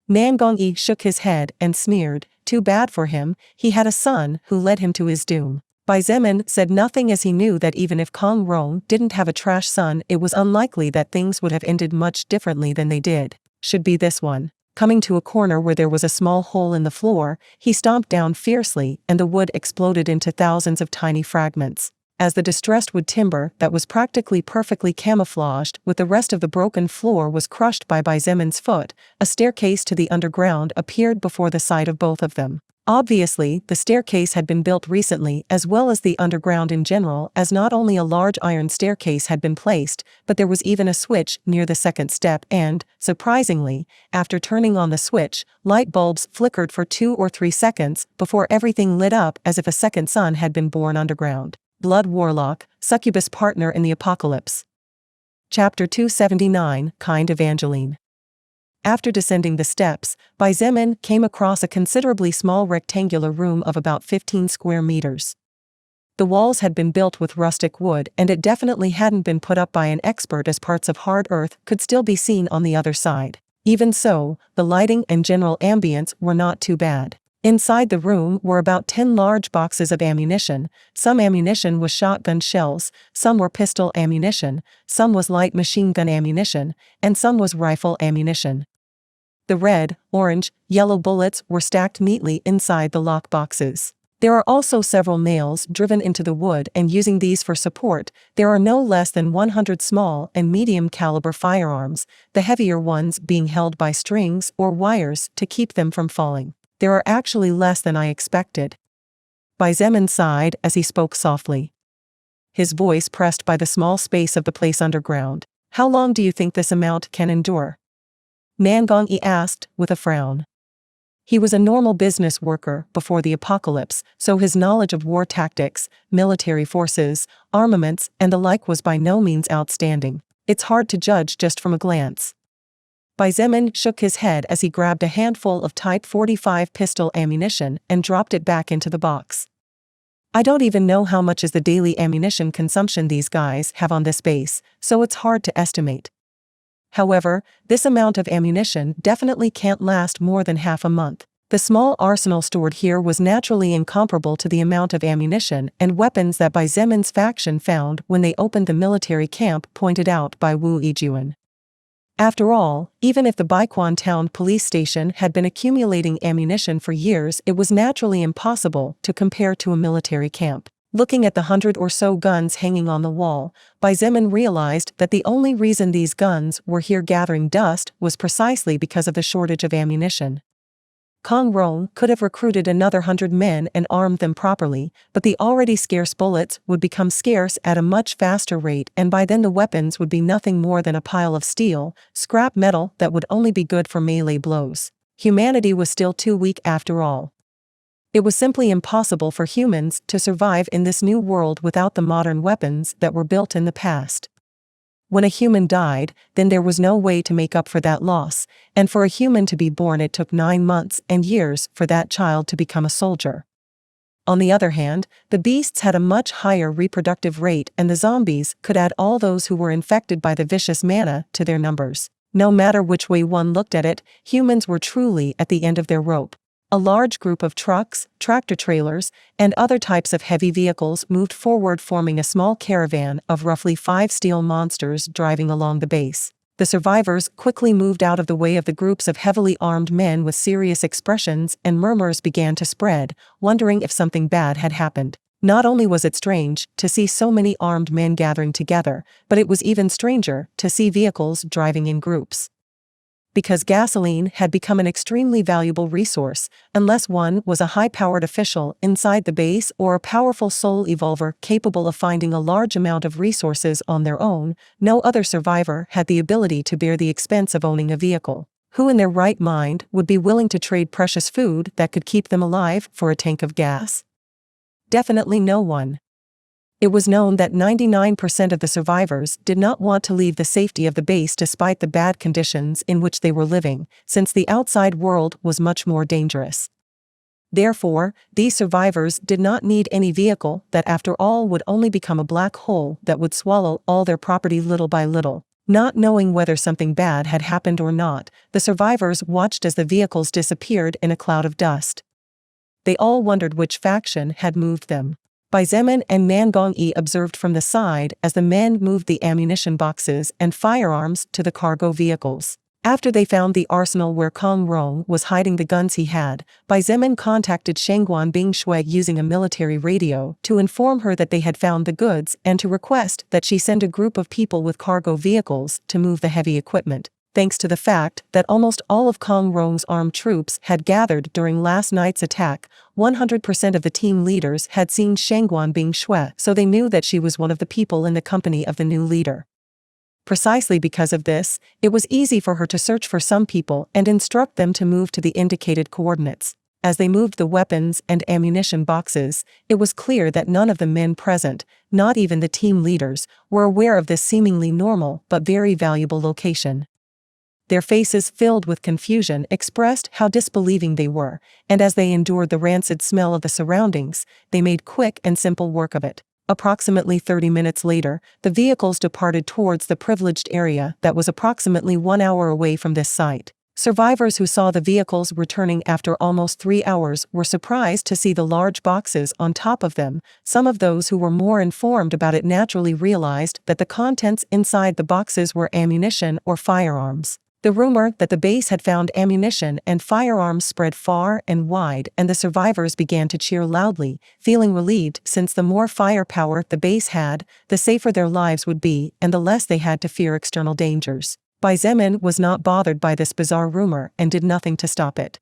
Nangong-yi shook his head and sneered, too bad for him, he had a son who led him to his doom. Bai Zemin said nothing as he knew that even if Kong Rong didn't have a trash son, it was unlikely that things would have ended much differently than they did. Should be this one. Coming to a corner where there was a small hole in the floor, he stomped down fiercely and the wood exploded into thousands of tiny fragments. As the distressed wood timber that was practically perfectly camouflaged with the rest of the broken floor was crushed by Bai Zemin's foot, a staircase to the underground appeared before the sight of both of them. Obviously, the staircase had been built recently as well as the underground in general, as not only a large iron staircase had been placed, but there was even a switch near the second step and, surprisingly, after turning on the switch, light bulbs flickered for 2 or 3 seconds before everything lit up as if a second sun had been born underground. Blood Warlock, Succubus Partner in the Apocalypse. Chapter 279, Kind Evangeline. After descending the steps, Bai Zemin came across a considerably small rectangular room of about 15 square meters. The walls had been built with rustic wood and it definitely hadn't been put up by an expert, as parts of hard earth could still be seen on the other side. Even so, the lighting and general ambience were not too bad. Inside the room were about 10 large boxes of ammunition. Some ammunition was shotgun shells, some were pistol ammunition, some was light machine gun ammunition, and some was rifle ammunition. The red, orange, yellow bullets were stacked neatly inside the lock boxes. There are also several nails driven into the wood, and using these for support, there are no less than 100 small and medium caliber firearms, the heavier ones being held by strings or wires to keep them from falling. There are actually less than I expected. Xietain sighed as he spoke softly, his voice pressed by the small space of the place underground. How long do you think this amount can endure? Nangongyi asked, with a frown. He was a normal business worker before the apocalypse, so his knowledge of war tactics, military forces, armaments, and the like was by no means outstanding. It's hard to judge just from a glance. Xietain shook his head as he grabbed a handful of Type 45 pistol ammunition and dropped it back into the box. I don't even know how much is the daily ammunition consumption these guys have on this base, so it's hard to estimate. However, this amount of ammunition definitely can't last more than half a month. The small arsenal stored here was naturally incomparable to the amount of ammunition and weapons that Xietan's faction found when they opened the military camp pointed out by Wu Yijuan. After all, even if the Baiquan town police station had been accumulating ammunition for years, it was naturally impossible to compare to a military camp. Looking at the 100 or so guns hanging on the wall, Xietain realized that the only reason these guns were here gathering dust was precisely because of the shortage of ammunition. Kong Rong could have recruited another 100 men and armed them properly, but the already scarce bullets would become scarce at a much faster rate, and by then the weapons would be nothing more than a pile of steel, scrap metal that would only be good for melee blows. Humanity was still too weak after all. It was simply impossible for humans to survive in this new world without the modern weapons that were built in the past. When a human died, then there was no way to make up for that loss, and for a human to be born it took 9 months and years for that child to become a soldier. On the other hand, the beasts had a much higher reproductive rate, and the zombies could add all those who were infected by the vicious mana to their numbers. No matter which way one looked at it, humans were truly at the end of their rope. A large group of trucks, tractor-trailers, and other types of heavy vehicles moved forward, forming a small caravan of roughly 5 steel monsters driving along the base. The survivors quickly moved out of the way of the groups of heavily armed men with serious expressions, and murmurs began to spread, wondering if something bad had happened. Not only was it strange to see so many armed men gathering together, but it was even stranger to see vehicles driving in groups. Because gasoline had become an extremely valuable resource, unless one was a high-powered official inside the base or a powerful soul evolver capable of finding a large amount of resources on their own, no other survivor had the ability to bear the expense of owning a vehicle. Who in their right mind would be willing to trade precious food that could keep them alive for a tank of gas? Definitely no one. It was known that 99% of the survivors did not want to leave the safety of the base despite the bad conditions in which they were living, since the outside world was much more dangerous. Therefore, these survivors did not need any vehicle that after all would only become a black hole that would swallow all their property little by little. Not knowing whether something bad had happened or not, the survivors watched as the vehicles disappeared in a cloud of dust. They all wondered which faction had moved them. Xietain and Nangongyi observed from the side as the men moved the ammunition boxes and firearms to the cargo vehicles. After they found the arsenal where Kong Rong was hiding the guns he had, Xietain contacted Shangguan Bingshui using a military radio to inform her that they had found the goods and to request that she send a group of people with cargo vehicles to move the heavy equipment. Thanks to the fact that almost all of Kong Rong's armed troops had gathered during last night's attack, 100% of the team leaders had seen Shangguan Bingshui, so they knew that she was one of the people in the company of the new leader. Precisely because of this, it was easy for her to search for some people and instruct them to move to the indicated coordinates. As they moved the weapons and ammunition boxes, it was clear that none of the men present, not even the team leaders, were aware of this seemingly normal but very valuable location. Their faces filled with confusion expressed how disbelieving they were, and as they endured the rancid smell of the surroundings, they made quick and simple work of it. Approximately 30 minutes later, the vehicles departed towards the privileged area that was approximately 1 hour away from this site. Survivors who saw the vehicles returning after almost 3 hours were surprised to see the large boxes on top of them. Some of those who were more informed about it naturally realized that the contents inside the boxes were ammunition or firearms. The rumor that the base had found ammunition and firearms spread far and wide, and the survivors began to cheer loudly, feeling relieved since the more firepower the base had, the safer their lives would be and the less they had to fear external dangers. Xietain was not bothered by this bizarre rumor and did nothing to stop it.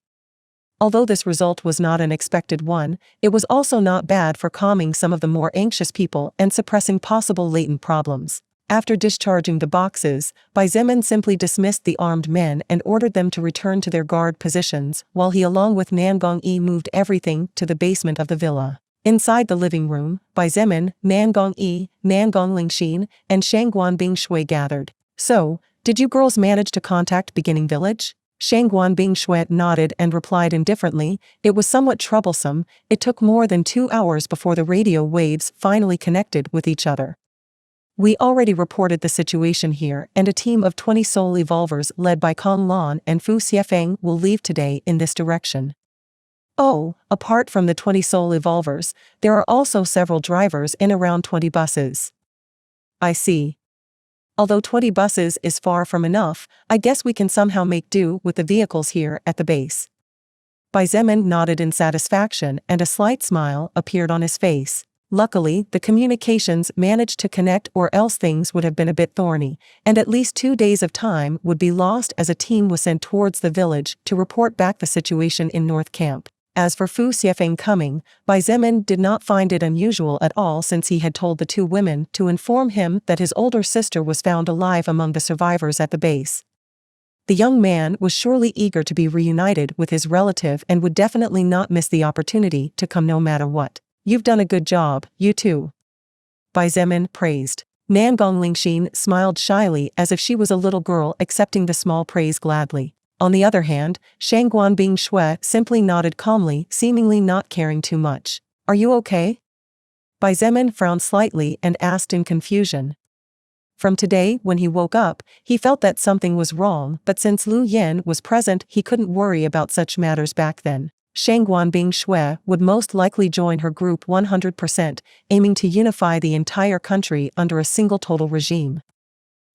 Although this result was not an expected one, it was also not bad for calming some of the more anxious people and suppressing possible latent problems. After discharging the boxes, Xietain simply dismissed the armed men and ordered them to return to their guard positions, while he along with Nangongyi moved everything to the basement of the villa. Inside the living room, Xietain, Nangongyi, Nangonglingxin, and Shangguan Bingshui gathered. "So, did you girls manage to contact Beginning Village?" Shangguan Bingshui nodded and replied indifferently, "It was somewhat troublesome. It took more than 2 hours before the radio waves finally connected with each other. We already reported the situation here, and a team of 20 soul evolvers led by Kong Lan and Fu Xiefeng will leave today in this direction." "Oh, apart from the 20 soul evolvers, there are also several drivers in around 20 buses." "I see. Although 20 buses is far from enough, I guess we can somehow make do with the vehicles here at the base." Xietain nodded in satisfaction and a slight smile appeared on his face. Luckily, the communications managed to connect, or else things would have been a bit thorny, and at least 2 days of time would be lost as a team was sent towards the village to report back the situation in North Camp. As for Fu Xiefeng coming, Xietain did not find it unusual at all, since he had told the 2 women to inform him that his older sister was found alive among the survivors at the base. The young man was surely eager to be reunited with his relative and would definitely not miss the opportunity to come no matter what. "You've done a good job, you two," Xietain praised. Nangonglingxin smiled shyly as if she was a little girl accepting the small praise gladly. On the other hand, Shangguan Bingshui simply nodded calmly, seemingly not caring too much. "Are you okay?" Xietain frowned slightly and asked in confusion. From today, when he woke up, he felt that something was wrong, but since Lu Yan was present, he couldn't worry about such matters back then. Shangguan Bingshui would most likely join her group 100%, aiming to unify the entire country under a single total regime.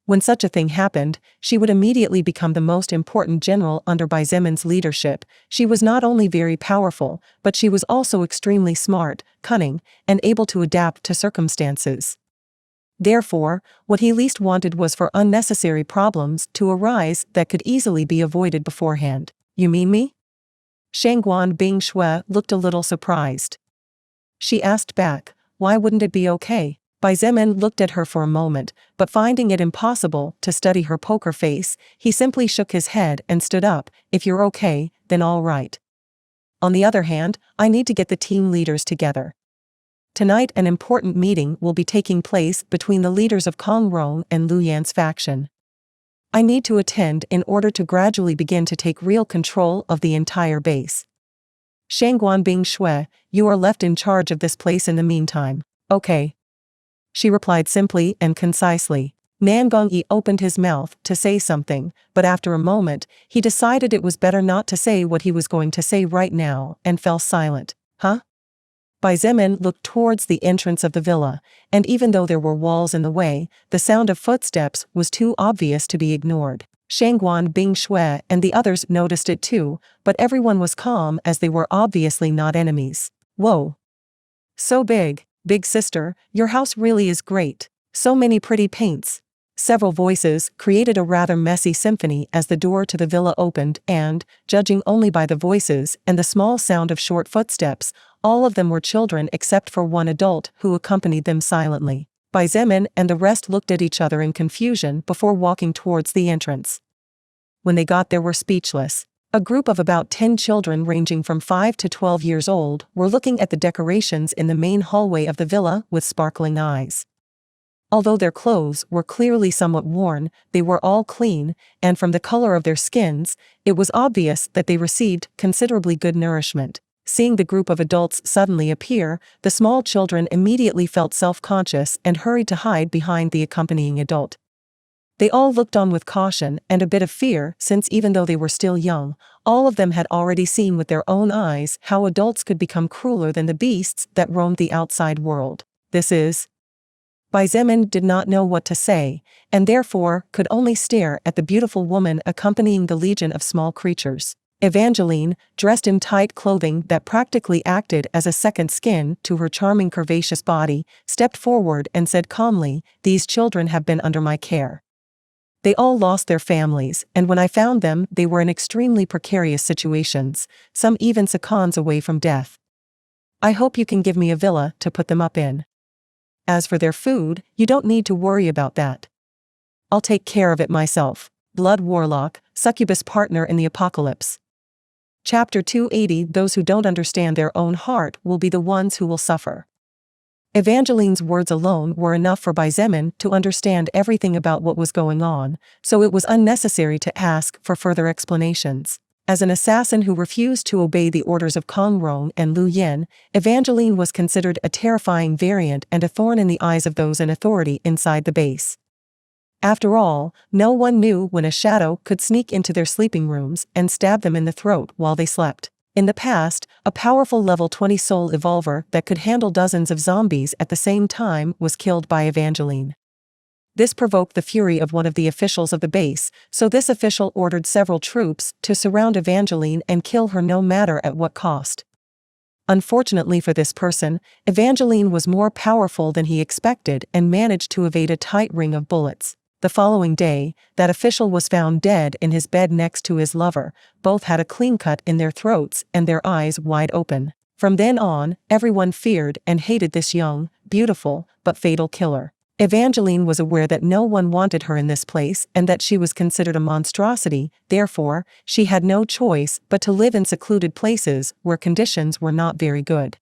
When such a thing happened, she would immediately become the most important general under Xietan's leadership. She was not only very powerful, but she was also extremely smart, cunning, and able to adapt to circumstances. Therefore, what he least wanted was for unnecessary problems to arise that could easily be avoided beforehand. "You mean me?" Shangguan Bingshui looked a little surprised. She asked back, "Why wouldn't it be okay?" Xietain looked at her for a moment, but finding it impossible to study her poker face, he simply shook his head and stood up. "If you're okay, then all right. On the other hand, I need to get the team leaders together. Tonight an important meeting will be taking place between the leaders of Kong Rong and Lu Yan's faction. I need to attend in order to gradually begin to take real control of the entire base. Shangguan Bingshui, you are left in charge of this place in the meantime." "Okay," she replied simply and concisely. Nangongyi opened his mouth to say something, but after a moment, he decided it was better not to say what he was going to say right now and fell silent. "Huh?" Xietain looked towards the entrance of the villa, and even though there were walls in the way, the sound of footsteps was too obvious to be ignored. Shangguan Bingshui and the others noticed it too, but everyone was calm as they were obviously not enemies. "Whoa! So big sister, your house really is great. So many pretty paints." Several voices created a rather messy symphony as the door to the villa opened and, judging only by the voices and the small sound of short footsteps, all of them were children except for one adult who accompanied them silently. Xietain and the rest looked at each other in confusion before walking towards the entrance. When they got there were speechless. A group of about 10 children ranging from 5 to 12 years old were looking at the decorations in the main hallway of the villa with sparkling eyes. Although their clothes were clearly somewhat worn, they were all clean, and from the color of their skins, it was obvious that they received considerably good nourishment. Seeing the group of adults suddenly appear, the small children immediately felt self-conscious and hurried to hide behind the accompanying adult. They all looked on with caution and a bit of fear, since even though they were still young, all of them had already seen with their own eyes how adults could become crueler than the beasts that roamed the outside world. Xietain did not know what to say, and therefore could only stare at the beautiful woman accompanying the legion of small creatures. Evangeline, dressed in tight clothing that practically acted as a second skin to her charming curvaceous body, stepped forward and said calmly, "These children have been under my care. They all lost their families, and when I found them, they were in extremely precarious situations, some even seconds away from death. I hope you can give me a villa to put them up in. As for their food, you don't need to worry about that. I'll take care of it myself. Blood Warlock, Succubus Partner in the Apocalypse. Chapter 280. Those who don't understand their own heart will be the ones who will suffer. Evangeline's words alone were enough for Xietain to understand everything about what was going on, so it was unnecessary to ask for further explanations. As an assassin who refused to obey the orders of Kong Rong and Lu Yin, Evangeline was considered a terrifying variant and a thorn in the eyes of those in authority inside the base. After all, no one knew when a shadow could sneak into their sleeping rooms and stab them in the throat while they slept. In the past, a powerful level 20 soul evolver that could handle dozens of zombies at the same time was killed by Evangeline. This provoked the fury of one of the officials of the base, so this official ordered several troops to surround Evangeline and kill her no matter at what cost. Unfortunately for this person, Evangeline was more powerful than he expected and managed to evade a tight ring of bullets. The following day, that official was found dead in his bed next to his lover. Both had a clean cut in their throats and their eyes wide open. From then on, everyone feared and hated this young, beautiful, but fatal killer. Evangeline was aware that no one wanted her in this place and that she was considered a monstrosity, therefore, she had no choice but to live in secluded places where conditions were not very good.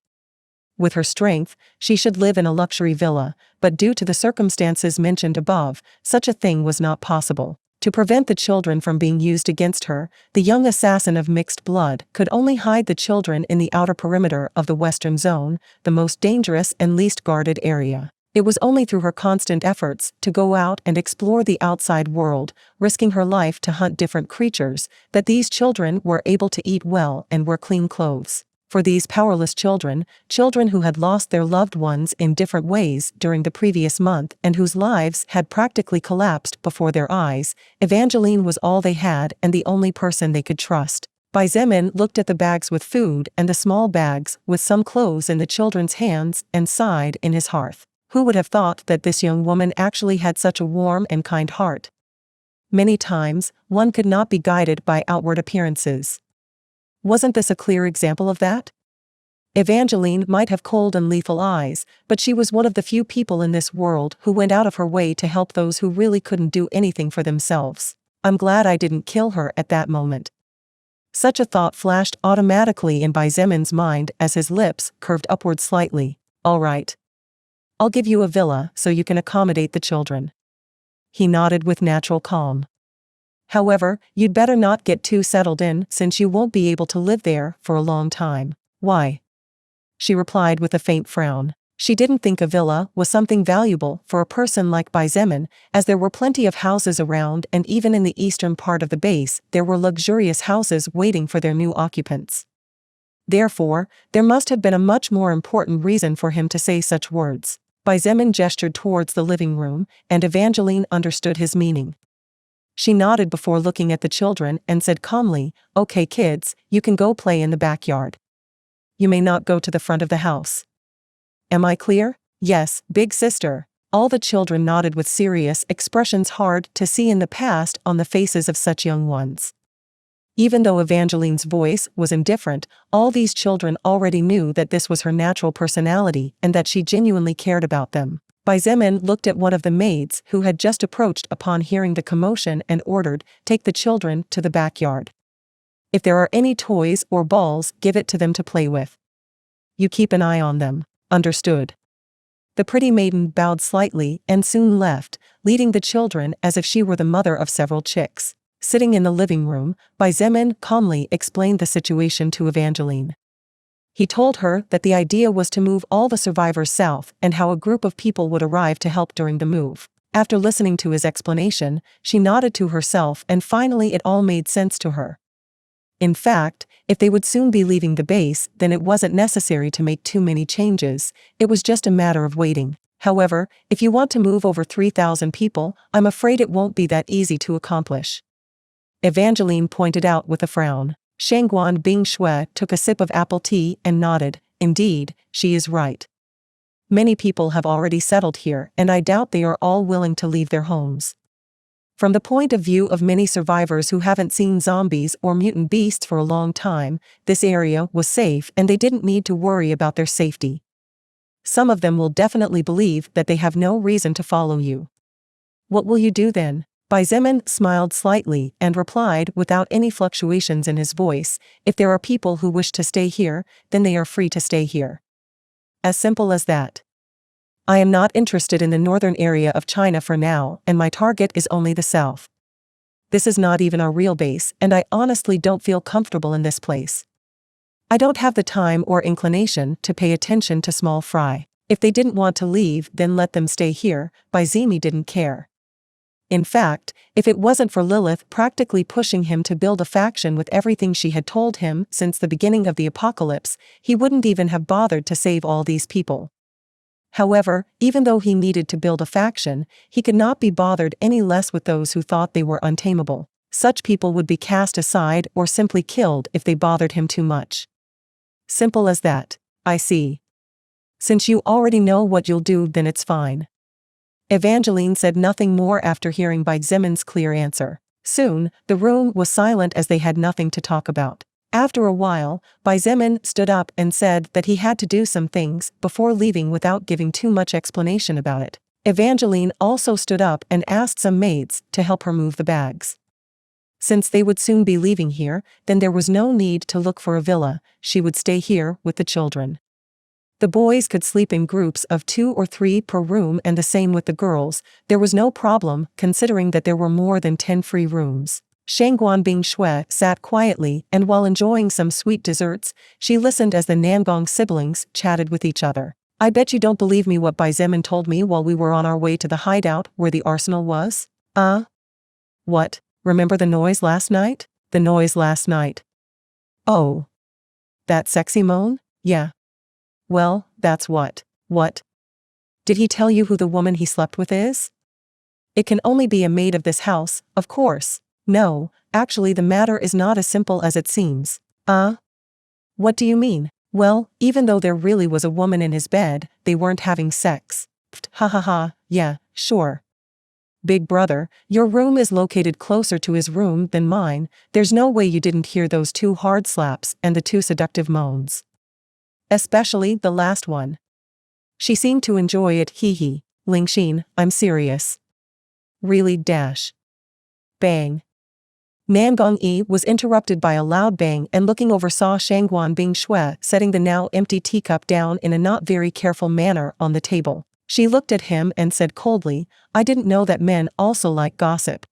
With her strength, she should live in a luxury villa, but due to the circumstances mentioned above, such a thing was not possible. To prevent the children from being used against her, the young assassin of mixed blood could only hide the children in the outer perimeter of the western zone, the most dangerous and least guarded area. It was only through her constant efforts to go out and explore the outside world, risking her life to hunt different creatures, that these children were able to eat well and wear clean clothes. For these powerless children, children who had lost their loved ones in different ways during the previous month and whose lives had practically collapsed before their eyes, Evangeline was all they had and the only person they could trust. Xietain looked at the bags with food and the small bags with some clothes in the children's hands and sighed in his heart. Who would have thought that this young woman actually had such a warm and kind heart? Many times, one could not be guided by outward appearances. Wasn't this a clear example of that? Evangeline might have cold and lethal eyes, but she was one of the few people in this world who went out of her way to help those who really couldn't do anything for themselves. I'm glad I didn't kill her at that moment. Such a thought flashed automatically in Xietan's mind as his lips curved upward slightly. All right. I'll give you a villa so you can accommodate the children. He nodded with natural calm. However, you'd better not get too settled in since you won't be able to live there for a long time. Why? She replied with a faint frown. She didn't think a villa was something valuable for a person like Xietain, as there were plenty of houses around and even in the eastern part of the base there were luxurious houses waiting for their new occupants. Therefore, there must have been a much more important reason for him to say such words. Xietain gestured towards the living room, and Evangeline understood his meaning. She nodded before looking at the children and said calmly, "Okay kids, you can go play in the backyard. You may not go to the front of the house. Am I clear?" "Yes, big sister." All the children nodded with serious expressions hard to see in the past on the faces of such young ones. Even though Evangeline's voice was indifferent, all these children already knew that this was her natural personality and that she genuinely cared about them. Xietain looked at one of the maids who had just approached upon hearing the commotion and ordered, "Take the children to the backyard. If there are any toys or balls, give it to them to play with. You keep an eye on them." "Understood." The pretty maiden bowed slightly and soon left, leading the children as if she were the mother of several chicks. Sitting in the living room, Xietain calmly explained the situation to Evangeline. He told her that the idea was to move all the survivors south and how a group of people would arrive to help during the move. After listening to his explanation, she nodded to herself and finally it all made sense to her. In fact, if they would soon be leaving the base, then it wasn't necessary to make too many changes, it was just a matter of waiting. However, if you want to move over 3,000 people, I'm afraid it won't be that easy to accomplish. Evangeline pointed out with a frown. Shangguan Bing Shui took a sip of apple tea and nodded. Indeed, she is right. Many people have already settled here and I doubt they are all willing to leave their homes. From the point of view of many survivors who haven't seen zombies or mutant beasts for a long time, this area was safe and they didn't need to worry about their safety. Some of them will definitely believe that they have no reason to follow you. What will you do then? Xietain smiled slightly and replied without any fluctuations in his voice, if there are people who wish to stay here, then they are free to stay here. As simple as that. I am not interested in the northern area of China for now, and my target is only the south. This is not even our real base, and I honestly don't feel comfortable in this place. I don't have the time or inclination to pay attention to small fry. If they didn't want to leave, then let them stay here. Xietain didn't care. In fact, if it wasn't for Lilith practically pushing him to build a faction with everything she had told him since the beginning of the apocalypse, he wouldn't even have bothered to save all these people. However, even though he needed to build a faction, he could not be bothered any less with those who thought they were untamable. Such people would be cast aside or simply killed if they bothered him too much. Simple as that. I see. Since you already know what you'll do, then it's fine. Evangeline said nothing more after hearing Xiein's clear answer. Soon, the room was silent as they had nothing to talk about. After a while, Xietain stood up and said that he had to do some things before leaving without giving too much explanation about it. Evangeline also stood up and asked some maids to help her move the bags. Since they would soon be leaving here, then there was no need to look for a villa, she would stay here with the children. The boys could sleep in groups of 2 or 3 per room and the same with the girls. There was no problem considering that there were more than 10 free rooms. Shangguan Bingshui sat quietly and while enjoying some sweet desserts, she listened as the Nangong siblings chatted with each other. I bet you don't believe me what Xietain told me while we were on our way to the hideout where the arsenal was? What? Remember the noise last night? The noise last night. Oh. That sexy moan? Yeah. Well, that's what. What? Did he tell you who the woman he slept with is? It can only be a maid of this house, of course. No, actually the matter is not as simple as it seems. What do you mean? Well, even though there really was a woman in his bed, they weren't having sex. Ha ha ha, yeah, sure. Big brother, your room is located closer to his room than mine, there's no way you didn't hear those 2 hard slaps and the 2 seductive moans. Especially the last one. She seemed to enjoy it, hee. Lingxin, I'm serious. Really dash. Bang. Nangong Yi was interrupted by a loud bang and looking over saw Shangguan Bingshui setting the now empty teacup down in a not very careful manner on the table. She looked at him and said coldly, I didn't know that men also like gossip.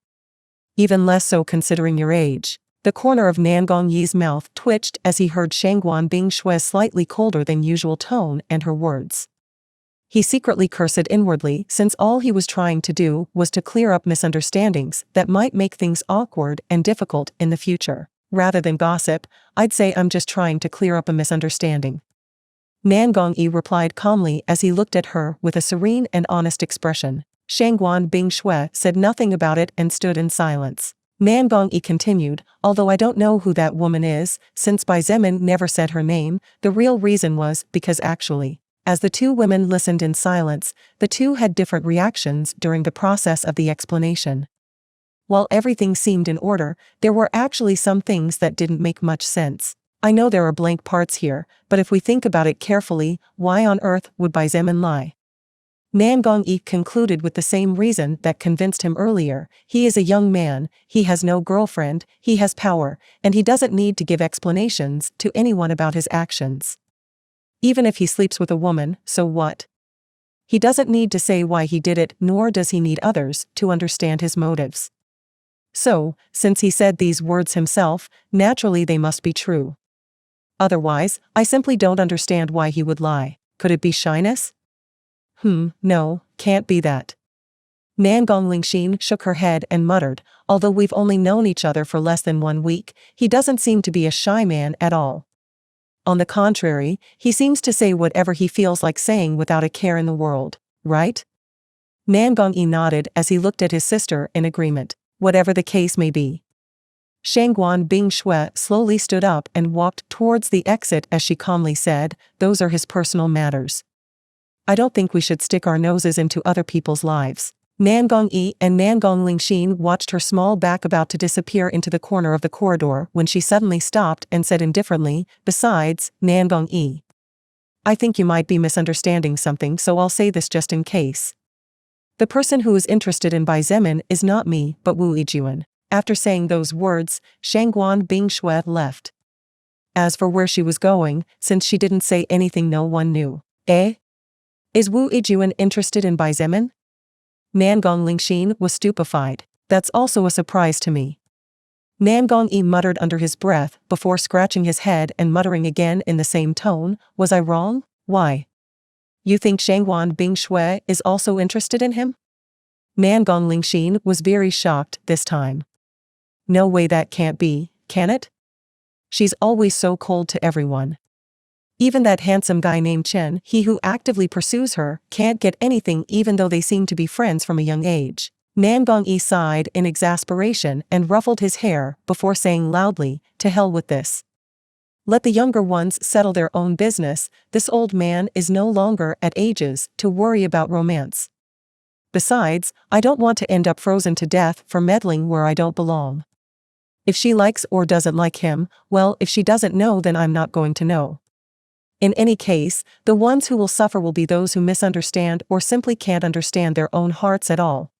Even less so considering your age. The corner of Nangong Yi's mouth twitched as he heard Shangguan Bingshui's slightly colder than usual tone and her words. He secretly cursed inwardly since all he was trying to do was to clear up misunderstandings that might make things awkward and difficult in the future. Rather than gossip, I'd say I'm just trying to clear up a misunderstanding. Nangong Yi replied calmly as he looked at her with a serene and honest expression. Shangguan Bingshui said nothing about it and stood in silence. Nangong Yi continued, although I don't know who that woman is, since Xietain never said her name, the real reason was because actually, as the 2 women listened in silence, the 2 had different reactions during the process of the explanation. While everything seemed in order, there were actually some things that didn't make much sense. I know there are blank parts here, but if we think about it carefully, why on earth would Xietain lie? Nangong Yi concluded with the same reason that convinced him earlier. He is a young man, he has no girlfriend, he has power, and he doesn't need to give explanations to anyone about his actions. Even if he sleeps with a woman, so what? He doesn't need to say why he did it, nor does he need others to understand his motives. So, since he said these words himself, naturally they must be true. Otherwise, I simply don't understand why he would lie. Could it be shyness? No, can't be that. Nangong Lingxin shook her head and muttered, although we've only known each other for less than 1 week, he doesn't seem to be a shy man at all. On the contrary, he seems to say whatever he feels like saying without a care in the world, right? Nangong Yi nodded as he looked at his sister in agreement. Whatever the case may be. Shangguan Bingshui slowly stood up and walked towards the exit as she calmly said, those are his personal matters. I don't think we should stick our noses into other people's lives. Nangong Yi and Nangong Lingxin watched her small back about to disappear into the corner of the corridor when she suddenly stopped and said indifferently, "Besides, Nangong Yi, I think you might be misunderstanding something, so I'll say this just in case. The person who is interested in Bai Zemin is not me but Wu Yijuan." After saying those words, Shangguan Bingshui left. As for where she was going, since she didn't say anything no one knew. Is Wu Yijuan interested in Bai Zemin? Nangong Lingxin was stupefied. That's also a surprise to me. Nangong Yi muttered under his breath before scratching his head and muttering again in the same tone, "Was I wrong? Why? You think Shangguan Bingshui is also interested in him?" Nangong Lingxin was very shocked this time. No way, that can't be, can it? She's always so cold to everyone. Even that handsome guy named Chen, he who actively pursues her, can't get anything even though they seem to be friends from a young age. Nangong Yi sighed in exasperation and ruffled his hair before saying loudly, "To hell with this. Let the younger ones settle their own business. This old man is no longer at ages to worry about romance. Besides, I don't want to end up frozen to death for meddling where I don't belong. If she likes or doesn't like him, well, if she doesn't know, then I'm not going to know. In any case, the ones who will suffer will be those who misunderstand or simply can't understand their own hearts at all."